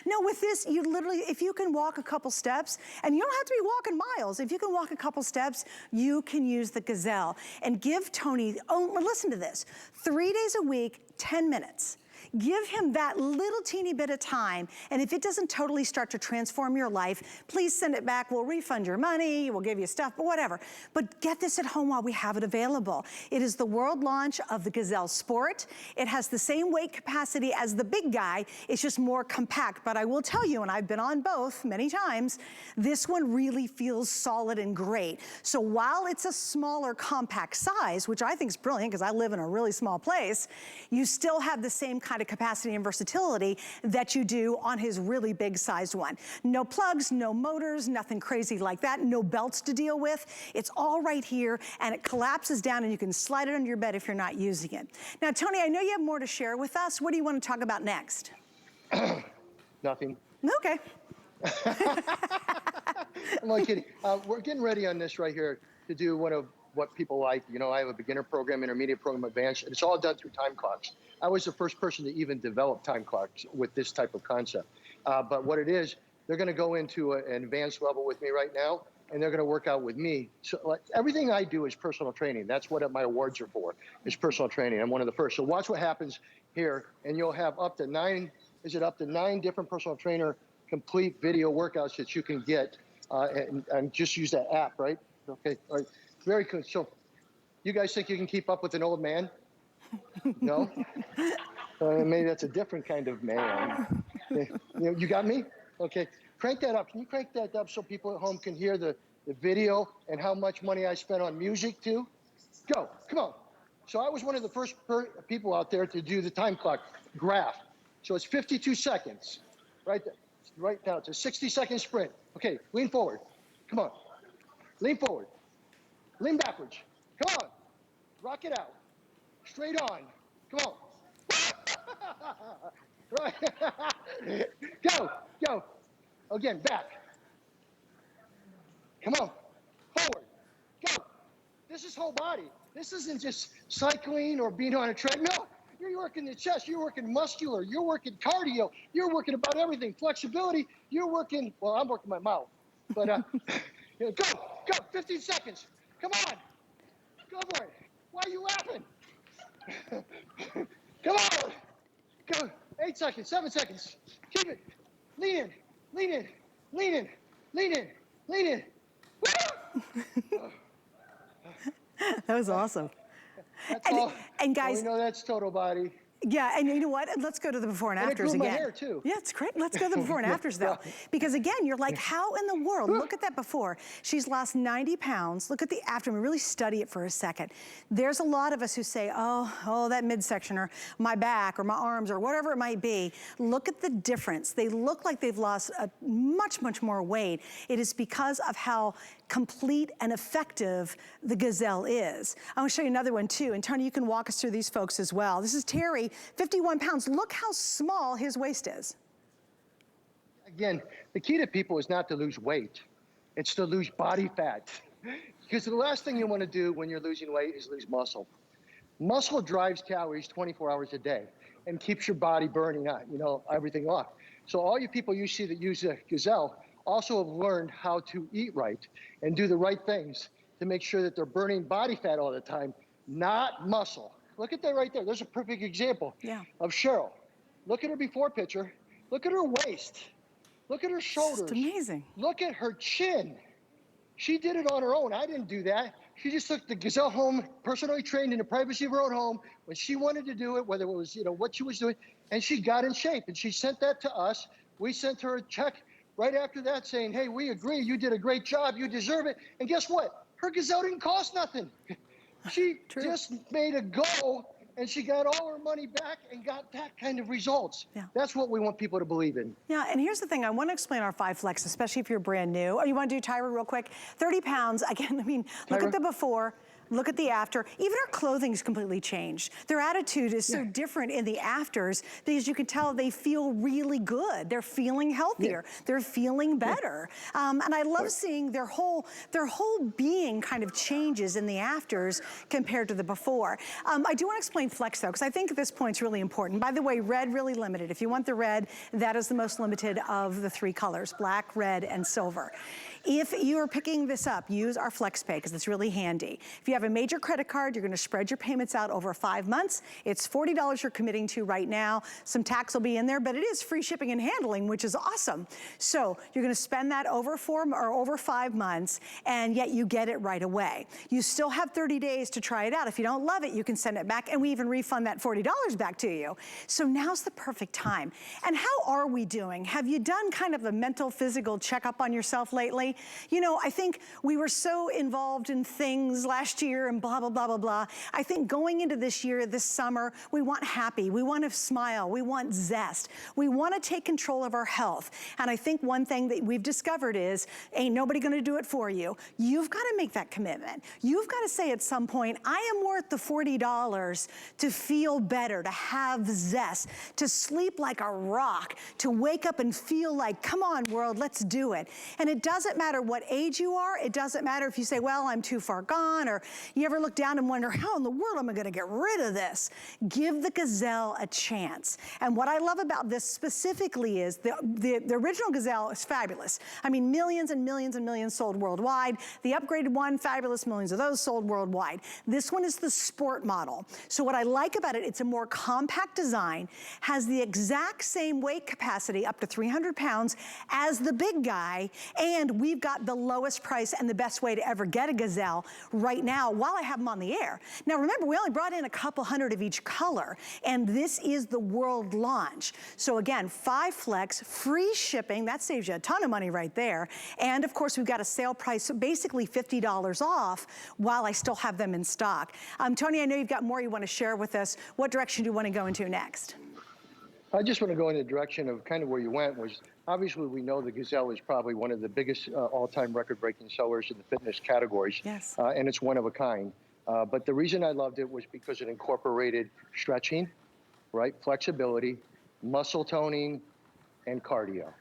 no, with this, you literally, if you can walk a couple steps, and you don't have to be walking miles, if you can walk a couple steps, you can use the Gazelle. And give Tony, oh, listen to this, 3 days a week, 10 minutes. Give him that little teeny bit of time, and if it doesn't totally start to transform your life, please send it back. We'll refund your money, we'll give you stuff, but whatever. But get this at home while we have it available. It is the world launch of the Gazelle Sport. It has the same weight capacity as the big guy, it's just more compact. But I will tell you, and I've been on both many times, this one really feels solid and great. So while it's a smaller compact size, which I think is brilliant because I live in a really small place, you still have the same kind of capacity and versatility that you do on his really big sized one. No plugs, no motors, nothing crazy like that, no belts to deal with. It's all right here, and it collapses down and you can slide it under your bed if you're not using it. Now, Tony, I know you have more to share with us. What do you want to talk about next? Nothing. Okay. I'm only kidding. We're getting ready on this right here to do one of what people like. You know, I have a beginner program, intermediate program, advanced, and it's all done through time clocks. I was the first person to even develop time clocks with this type of concept. But what it is, they're going to go into an advanced level with me right now, and they're going to work out with me. So like, everything I do is personal training. That's what my awards are for, is personal training. I'm one of the first. So watch what happens here, and you'll have up to 9 different personal trainer complete video workouts that you can get, and just use that app, right? Okay, all right. Very good. So you guys think you can keep up with an old man? No? Maybe that's a different kind of man. You got me? Okay. Crank that up. Can you crank that up so people at home can hear the video and how much money I spent on music too? Go. Come on. So I was one of the first people out there to do the time clock graph. So it's 52 seconds. Right now. It's a 60-second sprint. Okay. Lean forward. Come on. Lean forward. Lean backwards. Come on. Rock it out. Straight on. Come on. Right. Go. Again, back. Come on. Forward. Go. This is whole body. This isn't just cycling or being on a treadmill. You're working the chest. You're working muscular. You're working cardio. You're working about everything. Flexibility. You're working, well, I'm working my mouth. But go. 15 seconds. Come on. Go for it. Why are you laughing? Come on. Go. 8 seconds, 7 seconds. Keep it. Lean in. Woo! That was awesome. That's all. And guys, we know that's total body. Yeah, and you know what? Let's go to the before and And it afters grew my again. hair, too. Yeah, it's great. Let's go to the before and afters, though. Because again, you're like, how in the world? Look at that before. She's lost 90 pounds. Look at the after. And really study it for a second. There's a lot of us who say, oh, that midsection, or my back, or my arms, or whatever it might be. Look at the difference. They look like they've lost much, much more weight. It is because of how complete and effective the Gazelle is. I want to show you another one too, and Tony, you can walk us through these folks as well. This is Terry, 51 pounds. Look how small his waist is. Again, the key to people is not to lose weight. It's to lose body fat. Because the last thing you want to do when you're losing weight is lose muscle. Muscle drives calories 24 hours a day and keeps your body burning out, everything off. So all you people you see that use a Gazelle also have learned how to eat right and do the right things to make sure that they're burning body fat all the time, not muscle. Look at that right there. There's a perfect example of Cheryl. Look at her before picture. Look at her waist. Look at her shoulders. It's amazing. Look at her chin. She did it on her own. I didn't do that. She just took the Gazelle home, personally trained in the privacy of her own home when she wanted to do it, whether it was, what she was doing, and she got in shape. And she sent that to us. We sent her a check right after that saying, hey, we agree, you did a great job, you deserve it. And guess what? Her Gazelle didn't cost nothing. She just made a go, and she got all her money back and got that kind of results. Yeah. That's what we want people to believe in. Yeah, and here's the thing. I want to explain our 5 Flex, especially if you're brand new. Oh, you want to do Tyra real quick? 30 pounds. Again, look at the before. Look at the after. Even our clothing's completely changed. Their attitude is so different in the afters because you can tell they feel really good. They're feeling healthier. They're feeling better. And I love seeing their whole being kind of changes in the afters compared to the before. I do want to explain Flex though, because I think at this point it's really important. By the way, red really limited. If you want the red, that is the most limited of the 3 colors, black, red, and silver. If you are picking this up, use our FlexPay because it's really handy. If you have a major credit card, you're going to spread your payments out over 5 months. It's $40 you're committing to right now. Some tax will be in there, but it is free shipping and handling, which is awesome. So you're going to spend that over 5 months, and yet you get it right away. You still have 30 days to try it out. If you don't love it, you can send it back, and we even refund that $40 back to you. So now's the perfect time. And how are we doing? Have you done kind of a mental, physical checkup on yourself lately? I think we were so involved in things last year and blah, blah, blah, blah, blah. I think going into this year, this summer, we want happy, we want to smile, we want zest. We want to take control of our health. And I think one thing that we've discovered is, ain't nobody going to do it for you. You've got to make that commitment. You've got to say at some point, I am worth the $40 to feel better, to have zest, to sleep like a rock, to wake up and feel like, come on, world, let's do it. And it doesn't matter what age you are. It doesn't matter if you say, well, I'm too far gone, or you ever look down and wonder, how in the world am I going to get rid of this? Give the Gazelle a chance. And what I love about this specifically is the original Gazelle is fabulous. I mean, millions and millions and millions sold worldwide. The upgraded one, fabulous, millions of those sold worldwide. This one is the sport model. So what I like about it, it's a more compact design, has the exact same weight capacity, up to 300 pounds, as the big guy, and we've got the lowest price and the best way to ever get a Gazelle right now while I have them on the air. Now remember, we only brought in a couple hundred of each color, and this is the world launch. So again, 5 Flex, free shipping, that saves you a ton of money right there. And of course, we've got a sale price, so basically $50 off while I still have them in stock. Tony, I know you've got more you want to share with us. What direction do you want to go into next? I just want to go in the direction of kind of where you went was, obviously we know the Gazelle is probably one of the biggest all-time record-breaking sellers in the fitness categories. Yes. And it's one of a kind. But the reason I loved it was because it incorporated stretching, right? Flexibility, muscle toning, and cardio.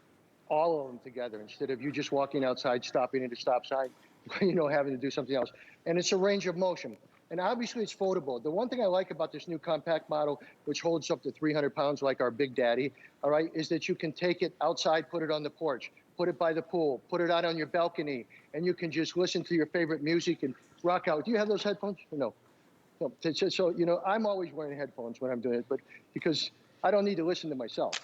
All of them together instead of you just walking outside, stopping at a stop sign, having to do something else. And it's a range of motion. And obviously it's foldable. The one thing I like about this new compact model, which holds up to 300 pounds like our Big Daddy, all right, is that you can take it outside, put it on the porch, put it by the pool, put it out on your balcony, and you can just listen to your favorite music and rock out. Do you have those headphones? No. So, I'm always wearing headphones when I'm doing it, but because I don't need to listen to myself.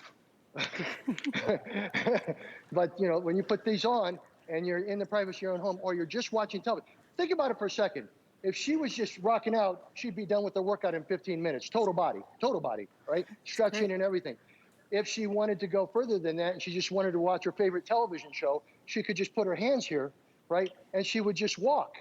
But, when you put these on and you're in the privacy of your own home or you're just watching television, think about it for a second. If she was just rocking out, she'd be done with the workout in 15 minutes, total body, right? Stretching and everything. If she wanted to go further than that and she just wanted to watch her favorite television show, she could just put her hands here, right? And she would just walk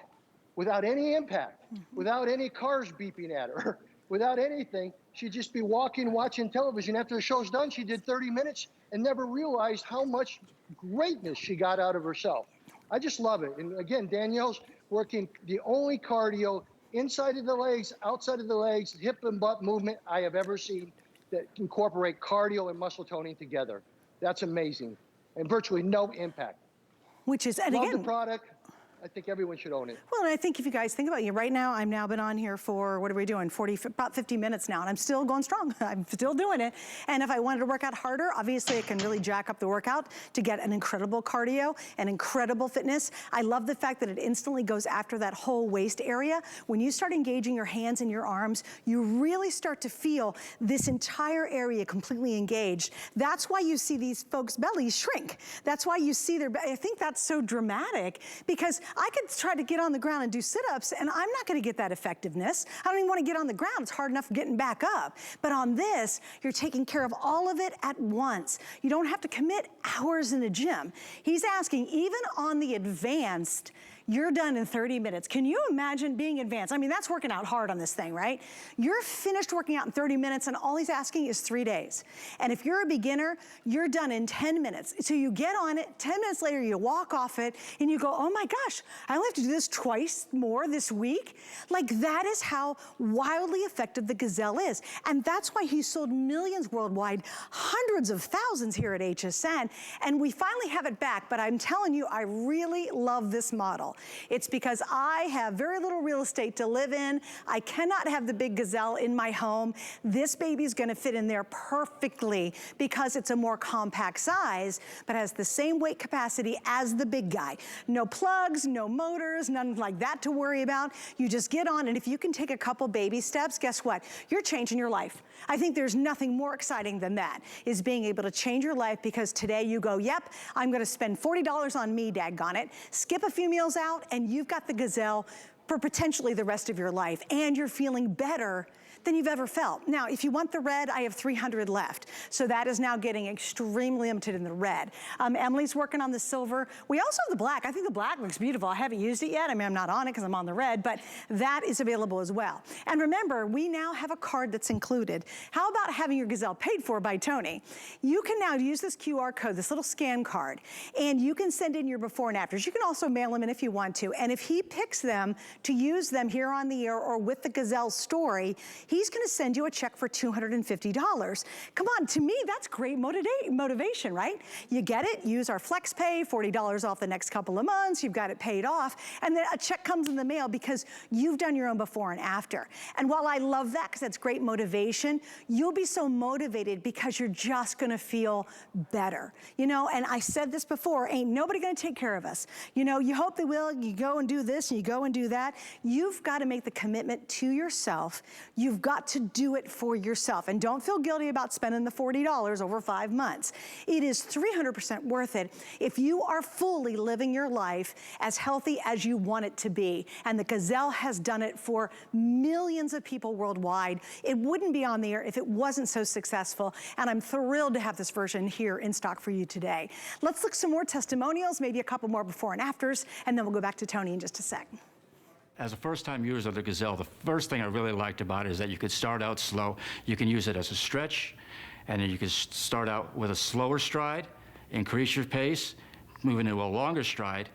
without any impact, without any cars beeping at her, without anything. She'd just be walking, watching television. After the show's done, she did 30 minutes and never realized how much greatness she got out of herself. I just love it. And again, Danielle's working the only cardio inside of the legs, outside of the legs, hip and butt movement I have ever seen that incorporate cardio and muscle toning together. That's amazing. And virtually no impact. Which is, and love again, the product. I think everyone should own it. well, and I think if you guys think about it, right now, I've now been on here for, what are we doing, about 50 minutes now, and I'm still going strong. I'm still doing it. And if I wanted to work out harder, obviously I can really jack up the workout to get an incredible cardio, an incredible fitness. I love the fact that it instantly goes after that whole waist area. When you start engaging your hands and your arms, you really start to feel this entire area completely engaged. That's why you see these folks' bellies shrink. That's why you see their, I think that's so dramatic, because I could try to get on the ground and do sit-ups, and I'm not gonna get that effectiveness. I don't even wanna get on the ground. It's hard enough getting back up. But on this, you're taking care of all of it at once. You don't have to commit hours in the gym. He's asking, even on the advanced, you're done in 30 minutes. Can you imagine being advanced? I mean, that's working out hard on this thing, right? You're finished working out in 30 minutes, and all he's asking is 3 days. And if you're a beginner, you're done in 10 minutes. So you get on it, 10 minutes later, you walk off it, and you go, oh my gosh, I only have to do this twice more this week? Like, that is how wildly effective the Gazelle is. And that's why he's sold millions worldwide, hundreds of thousands here at HSN. And we finally have it back, but I'm telling you, I really love this model. It's because I have very little real estate to live in. I cannot have the big Gazelle in my home. This baby's gonna fit in there perfectly because it's a more compact size, but has the same weight capacity as the big guy. No plugs, no motors, none like that to worry about. You just get on, and if you can take a couple baby steps, guess what? You're changing your life. I think there's nothing more exciting than that, is being able to change your life, because today you go, yep, I'm gonna spend $40 on me, daggone it, skip a few meals out, and you've got the Gazelle for potentially the rest of your life, and you're feeling better than you've ever felt. Now, if you want the red, I have 300 left. So that is now getting extremely limited in the red. Emily's working on the silver. We also have the black. I think the black looks beautiful. I haven't used it yet. I mean, I'm not on it because I'm on the red, but that is available as well. And remember, we now have a card that's included. How about having your Gazelle paid for by Tony? You can now use this QR code, this little scan card, and you can send in your before and afters. You can also mail them in if you want to. And if he picks them to use them here on the air or with the Gazelle story, he's gonna send you a check for $250. Come on, to me, that's great motivation, right? You get it, use our Flex Pay, $40 off the next couple of months, you've got it paid off, and then a check comes in the mail because you've done your own before and after. And while I love that, because that's great motivation, you'll be so motivated because you're just gonna feel better. You know, and I said this before, ain't nobody gonna take care of us. You know, you hope they will, you go and do this, and you go and do that. You've gotta make the commitment to yourself. You've got to do it for yourself. And don't feel guilty about spending the $40 over 5 months. It is 300% worth it if you are fully living your life as healthy as you want it to be. And the Gazelle has done it for millions of people worldwide. It wouldn't be on the air if it wasn't so successful. And I'm thrilled to have this version here in stock for you today. Let's look some more testimonials, maybe a couple more before and afters, and then we'll go back to Tony in just a sec. As a first-time user of the Gazelle, the first thing I really liked about it is that you could start out slow. You can use it as a stretch, and then you can start out with a slower stride, increase your pace, move into a longer stride,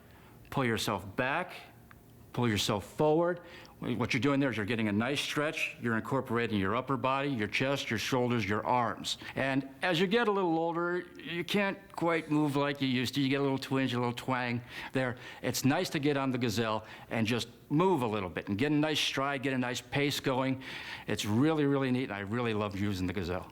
pull yourself back, pull yourself forward. What you're doing there is you're getting a nice stretch. You're incorporating your upper body, your chest, your shoulders, your arms. And as you get a little older, you can't quite move like you used to. You get a little twinge, a little twang there. It's nice to get on the Gazelle and just move a little bit and get a nice stride, get a nice pace going. It's really, really neat, and I really love using the Gazelle.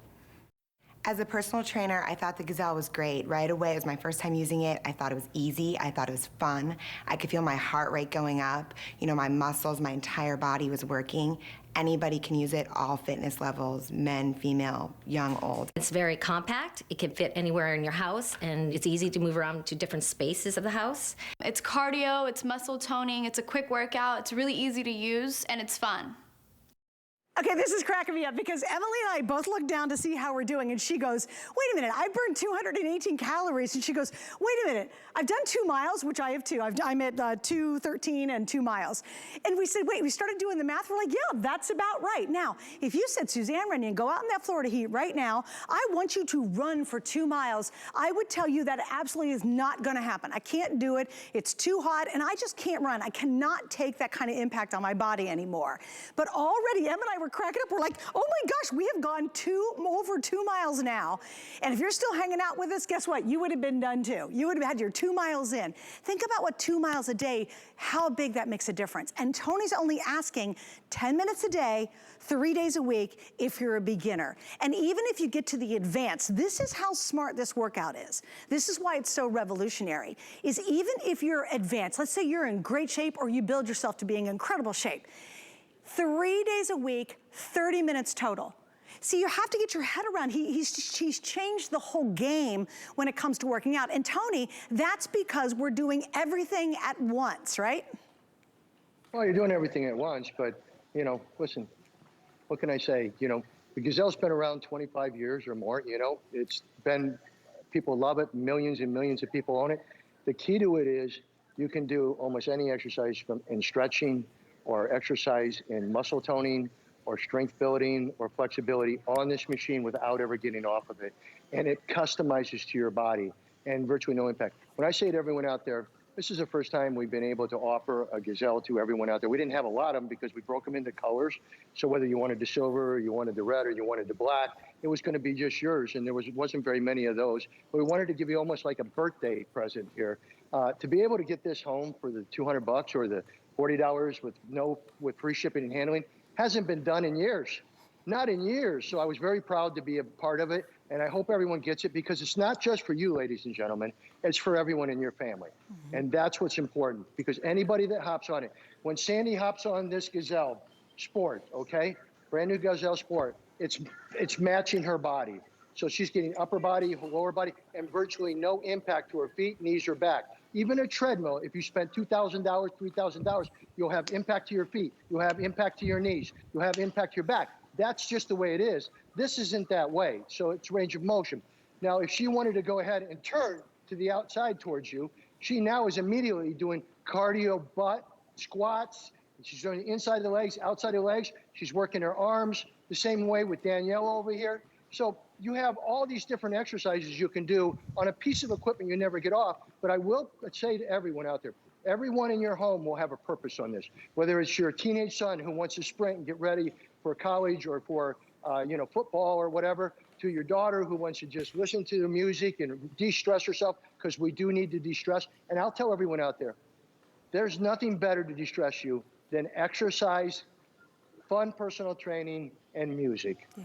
As a personal trainer, I thought the Gazelle was great. Right away, it was my first time using it. I thought it was easy. I thought it was fun. I could feel my heart rate going up. You know, my muscles, my entire body was working. Anybody can use it, all fitness levels, men, female, young, old. It's very compact. It can fit anywhere in your house, and it's easy to move around to different spaces of the house. It's cardio, it's muscle toning, it's a quick workout, it's really easy to use, and it's fun. Okay, this is cracking me up because Emily and I both looked down to see how we're doing, and she goes, wait a minute, I burned 218 calories. And she goes, wait a minute, I've done 2 miles, which I have too. I'm at 2:13 and 2 miles. And we said, wait, we started doing the math. We're like, yeah, that's about right. Now, if you said, Suzanne Runyon, go out in that Florida heat right now, I want you to run for 2 miles, I would tell you that absolutely is not gonna happen. I can't do it, it's too hot, and I just can't run. I cannot take that kind of impact on my body anymore. But already, Em and I were cracking up. We're like, oh my gosh, we have gone over 2 miles now. And if you're still hanging out with us, guess what? You would have been done too. You would have had your 2 miles in. Think about what 2 miles a day, how big that makes a difference. And Tony's only asking 10 minutes a day, 3 days a week if you're a beginner. And even if you get to the advanced, this is how smart this workout is. This is why it's so revolutionary, is even if you're advanced, let's say you're in great shape or you build yourself to be in incredible shape, 3 days a week, 30 minutes total. See, you have to get your head around, he's changed the whole game when it comes to working out. And Tony, that's because we're doing everything at once, right? Well, you're doing everything at once, but, you know, listen, what can I say? You know, the Gazelle's been around 25 years or more, you know. It's been, people love it, millions and millions of people own it. The key to it is you can do almost any exercise in stretching or exercise in muscle toning or strength building or flexibility on this machine without ever getting off of it. And it customizes to your body and virtually no impact. When I say to everyone out there, this is the first time we've been able to offer a Gazelle to everyone out there. We didn't have a lot of them because we broke them into colors. So whether you wanted the silver or you wanted the red or you wanted the black, it was going to be just yours. And there wasn't very many of those. But we wanted to give you almost like a birthday present here. To be able to get this home for the $200 or the $40 with free shipping and handling hasn't been done in years, not in years. So I was very proud to be a part of it. And I hope everyone gets it because it's not just for you, ladies and gentlemen, it's for everyone in your family. Mm-hmm. And that's what's important because anybody that hops on it, when Sandy hops on this Gazelle Sport, okay, brand new Gazelle Sport, it's matching her body. So she's getting upper body, lower body, and virtually no impact to her feet, knees, or back. Even a treadmill, if you spend $2,000, $3,000, you'll have impact to your feet. You'll have impact to your knees. You'll have impact to your back. That's just the way it is. This isn't that way, so it's range of motion. Now, if she wanted to go ahead and turn to the outside towards you, she now is immediately doing cardio butt, squats. She's doing the inside of the legs, outside of the legs. She's working her arms the same way with Danielle over here. So you have all these different exercises you can do on a piece of equipment you never get off. But I will say to everyone out there, everyone in your home will have a purpose on this. Whether it's your teenage son who wants to sprint and get ready for college or for football or whatever, to your daughter who wants to just listen to the music and de-stress herself, because we do need to de-stress. And I'll tell everyone out there, there's nothing better to de-stress you than exercise, fun personal training, and music. Yeah.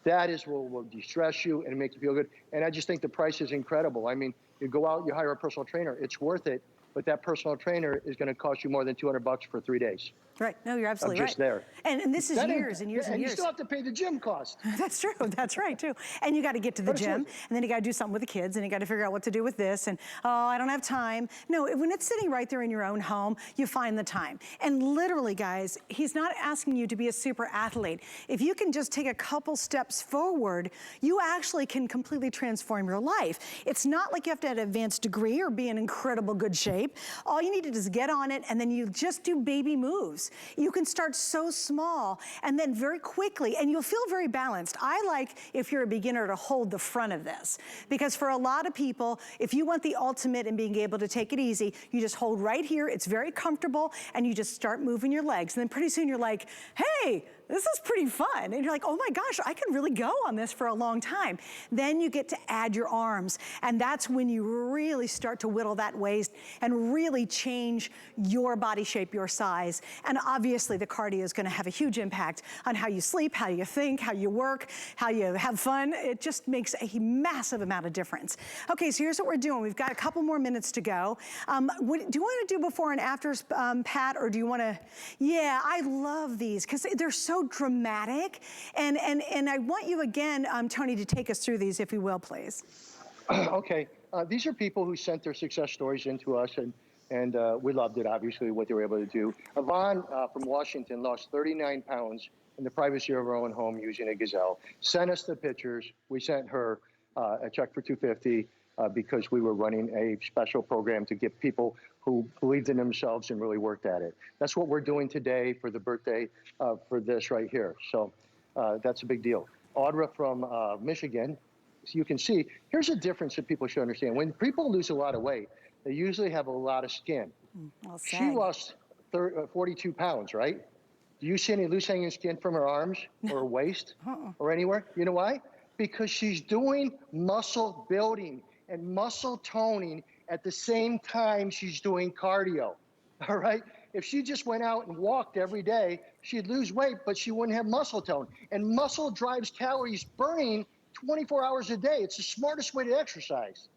That is what will de-stress you and make you feel good. And I just think the price is incredible. I mean, you go out, you hire a personal trainer, it's worth it, but that personal trainer is going to cost you more than $200 for 3 days. Right. No, you're absolutely right. Just there. And this is years and years and years. And you still have to pay the gym cost. That's true. That's right, too. And you got to get to the gym, and then you got to do something with the kids, and you got to figure out what to do with this, and, oh, I don't have time. No, when it's sitting right there in your own home, you find the time. And literally, guys, he's not asking you to be a super athlete. If you can just take a couple steps forward, you actually can completely transform your life. It's not like you have to have an advanced degree or be in incredible good shape. All you need to do is get on it, and then you just do baby moves. You can start so small and then very quickly, and you'll feel very balanced. I like, if you're a beginner, to hold the front of this, because for a lot of people, if you want the ultimate in being able to take it easy, you just hold right here, it's very comfortable, and you just start moving your legs. And then pretty soon you're like, hey, this is pretty fun. And you're like, oh my gosh, I can really go on this for a long time. Then you get to add your arms. And that's when you really start to whittle that waist and really change your body shape, your size. And obviously the cardio is gonna have a huge impact on how you sleep, how you think, how you work, how you have fun. It just makes a massive amount of difference. Okay, so here's what we're doing. We've got a couple more minutes to go. Do you wanna do before and afters, Pat, or do you wanna? Yeah, I love these because they're so dramatic. And I want you again, Tony, to take us through these, if you will, please. Okay, these are people who sent their success stories into us, and we loved it, obviously, what they were able to do. Yvonne from Washington lost 39 pounds in the privacy of her own home using a Gazelle. Sent us the pictures. We sent her a check for $250 because we were running a special program to get people who believed in themselves and really worked at it. That's what we're doing today for the birthday for this right here. So that's a big deal. Audra from Michigan, so you can see, here's a difference that people should understand. When people lose a lot of weight, they usually have a lot of skin. Well, she lost 42 pounds, right? Do you see any loose hanging skin from her arms or her waist or anywhere? You know why? Because she's doing muscle building and muscle toning at the same time she's doing cardio, all right? If she just went out and walked every day, she'd lose weight, but she wouldn't have muscle tone. And muscle drives calories burning 24 hours a day. It's the smartest way to exercise.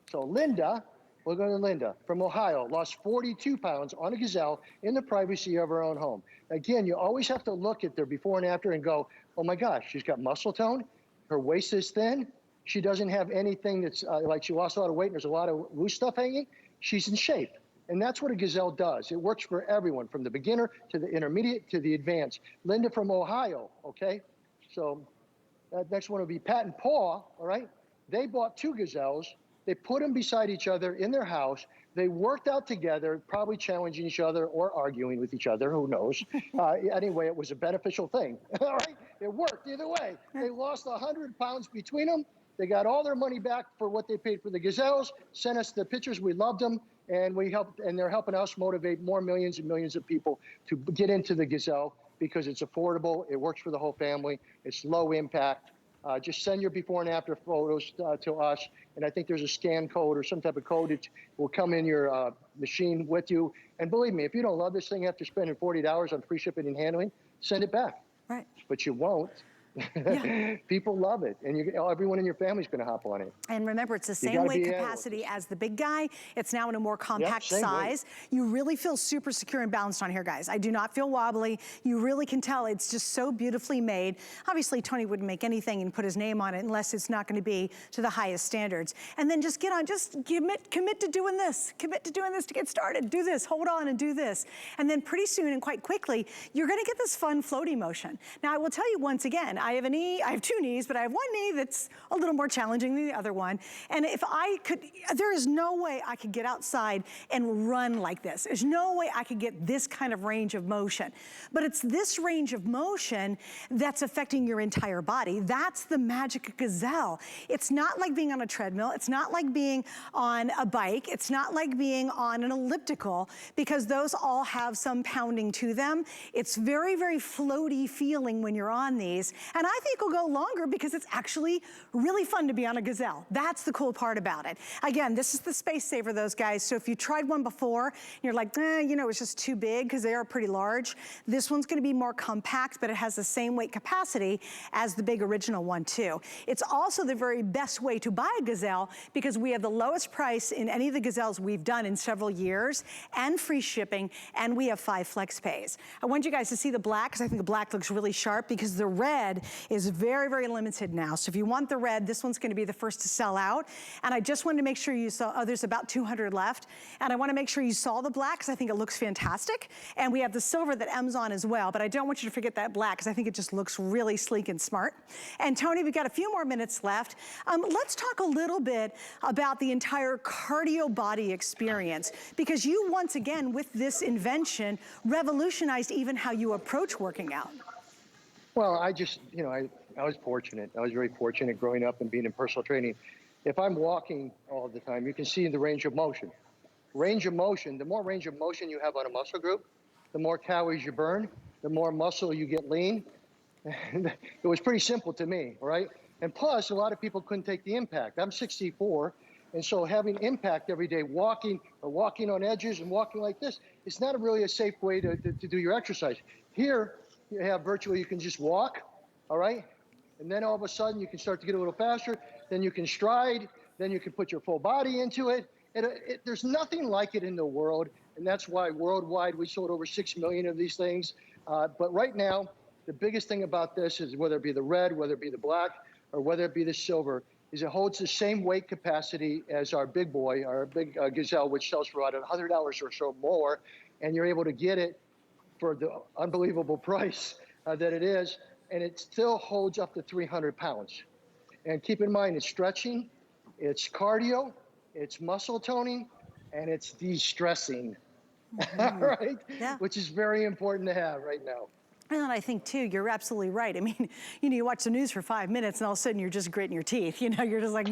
So Linda, we'll go to Linda from Ohio, lost 42 pounds on a Gazelle in the privacy of her own home. Again, you always have to look at their before and after and go, oh my gosh, she's got muscle tone, her waist is thin, she doesn't have anything that's like she lost a lot of weight and there's a lot of loose stuff hanging, she's in shape. And that's what a Gazelle does. It works for everyone, from the beginner to the intermediate to the advanced. Linda from Ohio, okay? So next one will be Pat and Paul, all right? They bought 2 Gazelles. They put them beside each other in their house. They worked out together, probably challenging each other or arguing with each other, who knows. Anyway, it was a beneficial thing, all right? It worked either way. They lost 100 pounds between them. They got all their money back for what they paid for the Gazelles, sent us the pictures, we loved them, and they're helping us motivate more millions and millions of people to get into the Gazelle because it's affordable, it works for the whole family, it's low impact. Just send your before and after photos to us, and I think there's a scan code or some type of code that will come in your machine with you. And believe me, if you don't love this thing after spending $40 on free shipping and handling, send it back. Right. But you won't. Yeah. People love it, and everyone in your family's going to hop on it. And remember, it's the same weight capacity as the big guy. It's now in a more compact size. You really feel super secure and balanced on here, guys. I do not feel wobbly. You really can tell it's just so beautifully made. Obviously, Tony wouldn't make anything and put his name on it unless it's not going to be to the highest standards. And then just get on, just commit to doing this. Commit to doing this to get started. Do this, hold on and do this. And then pretty soon and quite quickly, you're going to get this fun floaty motion. Now, I will tell you once again, I have 2 knees, but I have 1 knee that's a little more challenging than the other one. And if I could, there is no way I could get outside and run like this. There's no way I could get this kind of range of motion. But it's this range of motion that's affecting your entire body. That's the magic of Gazelle. It's not like being on a treadmill. It's not like being on a bike. It's not like being on an elliptical, because those all have some pounding to them. It's very, very floaty feeling when you're on these. And I think it'll go longer because it's actually really fun to be on a Gazelle. That's the cool part about it. Again, this is the space saver, those guys. So if you tried one before, and you're like, you know, it's just too big, because they are pretty large. This one's gonna be more compact, but it has the same weight capacity as the big original one too. It's also the very best way to buy a Gazelle, because we have the lowest price in any of the Gazelles we've done in several years, and free shipping, and we have 5 flex pays. I want you guys to see the black, because I think the black looks really sharp, because the red is very, very limited now. So if you want the red, this one's gonna be the first to sell out. And I just wanted to make sure you saw, there's about 200 left. And I wanna make sure you saw the black, because I think it looks fantastic. And we have the silver that M's on as well, but I don't want you to forget that black, because I think it just looks really sleek and smart. And Tony, we've got a few more minutes left. Let's talk a little bit about the entire cardio body experience, because you, once again, with this invention, revolutionized even how you approach working out. Well, I just, you know, I was fortunate. I was very fortunate growing up and being in personal training. If I'm walking all the time, you can see the range of motion. Range of motion, the more range of motion you have on a muscle group, the more calories you burn, the more muscle you get lean. And it was pretty simple to me, right? And plus, a lot of people couldn't take the impact. I'm 64, and so having impact every day, walking on edges and walking like this, it's not really a safe way to do your exercise. Here, you have virtually, you can just walk, all right? And then all of a sudden, you can start to get a little faster. Then you can stride. Then you can put your full body into it. There's nothing like it in the world, and that's why worldwide we sold over 6 million of these things. But right now, the biggest thing about this is whether it be the red, whether it be the black, or whether it be the silver, is it holds the same weight capacity as our big boy, our big Gazelle, which sells for about $100 or so more, and you're able to get it for the unbelievable price that it is, and it still holds up to 300 pounds. And keep in mind, it's stretching, it's cardio, it's muscle toning, and it's de-stressing, right? Yeah. Which is very important to have right now. And I think too, you're absolutely right. I mean, you watch the news for 5 minutes and all of a sudden you're just gritting your teeth. You're just like,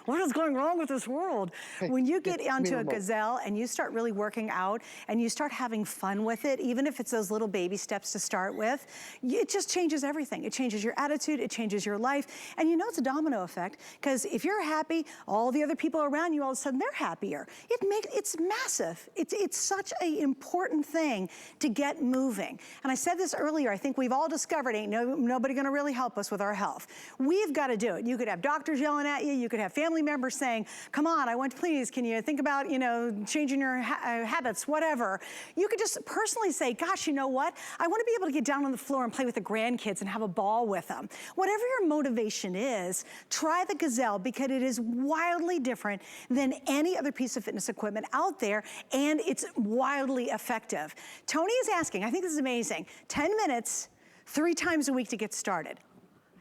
what is going wrong with this world? When you get onto a Gazelle and you start really working out and you start having fun with it, even if it's those little baby steps to start with, it just changes everything. It changes your attitude, it changes your life. And it's a domino effect, because if you're happy, all the other people around you, all of a sudden they're happier. It's massive. It's such an important thing to get moving. And I said this earlier, I think we've all discovered ain't nobody gonna really help us with our health. We've got to do it. You could have doctors yelling at you. You could have family members saying, come on, please, can you think about, changing your habits, whatever. You could just personally say, gosh, you know what? I want to be able to get down on the floor and play with the grandkids and have a ball with them. Whatever your motivation is, try the Gazelle, because it is wildly different than any other piece of fitness equipment out there, and it's wildly effective. Tony is asking, I think this is amazing, 10 minutes, 3 times a week to get started.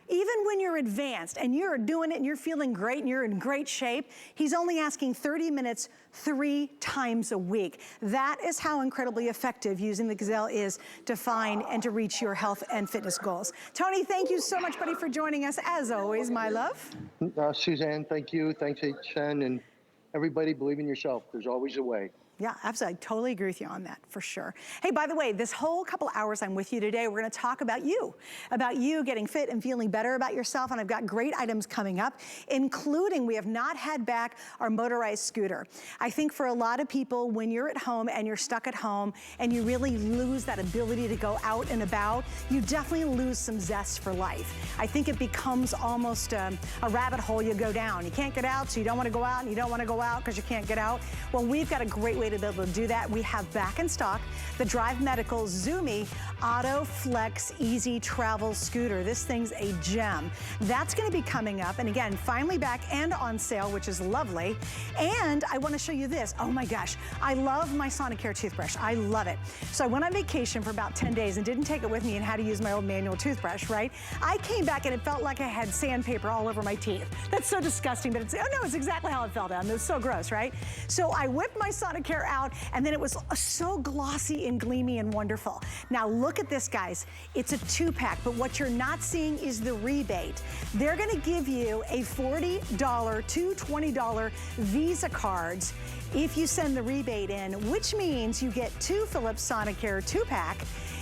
Even when you're advanced and you're doing it and you're feeling great and you're in great shape, he's only asking 30 minutes 3 times a week. That is how incredibly effective using the Gazelle is to find and to reach your health and fitness goals. Tony, thank you so much, buddy, for joining us. As always, my love. Suzanne, thank you. Thanks, HSN, and everybody, believe in yourself. There's always a way. Yeah, absolutely. I totally agree with you on that, for sure. Hey, by the way, this whole couple hours I'm with you today, we're gonna talk about you getting fit and feeling better about yourself, and I've got great items coming up, including we have not had back our motorized scooter. I think for a lot of people, when you're at home and you're stuck at home and you really lose that ability to go out and about, you definitely lose some zest for life. I think it becomes almost a rabbit hole you go down. You can't get out, so you don't wanna go out, and you don't wanna go out because you can't get out. Well, we've got a great way to be able to do that. We have back in stock the Drive Medical Zoomy Auto Flex Easy Travel Scooter. This thing's a gem. That's going to be coming up, and again, finally back and on sale, which is lovely. And I want to show you this. Oh my gosh, I love my Sonicare toothbrush. I love it. So I went on vacation for about 10 days and didn't take it with me and had to use my old manual toothbrush, right? I came back and it felt like I had sandpaper all over my teeth. That's so disgusting, but it's exactly how it felt. It was so gross, right? So I whipped my Sonicare out, and then it was so glossy and gleamy and wonderful. Now look at this, guys. It's a 2-pack, but what you're not seeing is the rebate. They're gonna give you a $40 to $20 Visa cards if you send the rebate in, which means you get 2 Philips Sonicare 2-pack,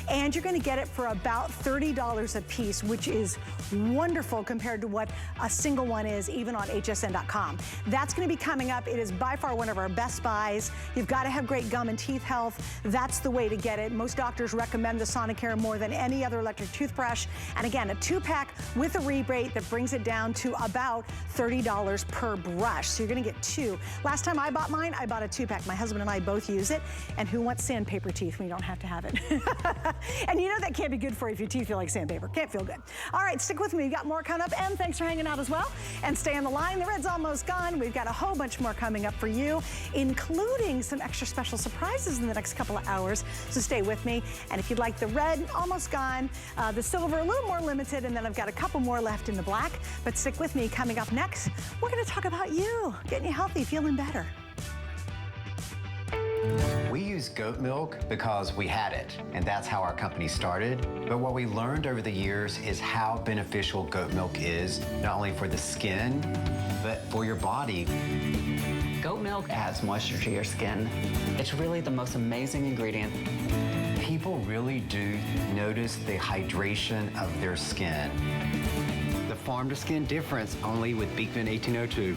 and you're gonna get it for about $30 a piece, which is wonderful compared to what a single one is, even on hsn.com. That's gonna be coming up. It is by far one of our best buys. You've gotta have great gum and teeth health. That's the way to get it. Most doctors recommend the Sonicare more than any other electric toothbrush. And again, a 2-pack with a rebate that brings it down to about $30 per brush. So you're gonna get 2. Last time I bought mine, I bought a 2-pack. My husband and I both use it. And who wants sandpaper teeth when you don't have to have it? And that can't be good for you if your teeth feel like sandpaper. Can't feel good. All right, stick with me. We've got more coming up, and thanks for hanging out as well. And stay on the line. The red's almost gone. We've got a whole bunch more coming up for you, including some extra special surprises in the next couple of hours. So stay with me. And if you'd like the red, almost gone. The silver, a little more limited, and then I've got a couple more left in the black. But stick with me. Coming up next, we're going to talk about you, getting you healthy, feeling better. We use goat milk because we had it, and that's how our company started. But what we learned over the years is how beneficial goat milk is, not only for the skin, but for your body. Goat milk adds moisture to your skin. It's really the most amazing ingredient. people really do notice the hydration of their skin. The farm to skin difference only with Beekman 1802.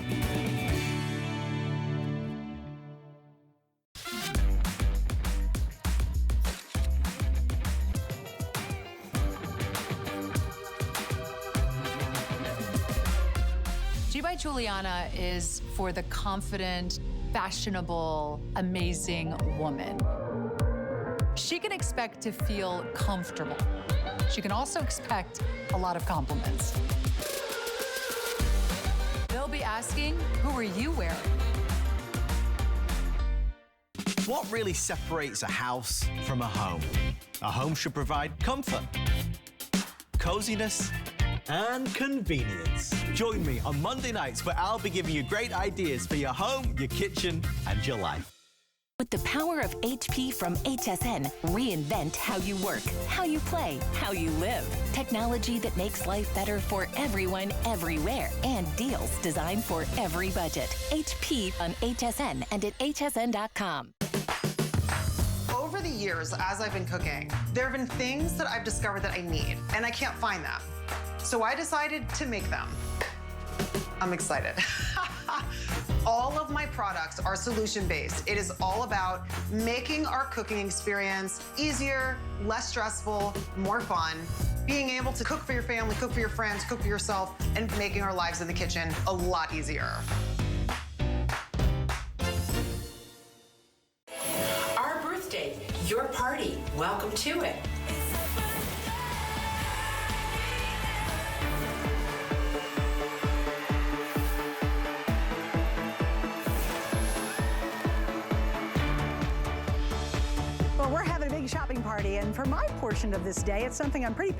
G by Juliana is for the confident, fashionable, amazing woman. She can expect to feel comfortable. She can also expect a lot of compliments. They'll be asking, who are you wearing? What really separates a house from a home? A home should provide comfort, coziness, and convenience. Join me on Monday nights where I'll be giving you great ideas for your home, your kitchen, and your life. With the power of HP from HSN, reinvent how you work, how you play, how you live. Technology that makes life better for everyone, everywhere, and deals designed for every budget. HP on HSN and at hsn.com. Over the years, as I've been cooking, there have been things that I've discovered that I need, and I can't find them. So I decided to make them. I'm excited. All of my products are solution-based. It is all about making our cooking experience easier, less stressful, more fun, being able to cook for your family, cook for your friends, cook for yourself, and making our lives in the kitchen a lot easier. Our birthday, your party. Welcome to it. Well, we're having a big shopping party, and for my portion of this day, it's something I'm pretty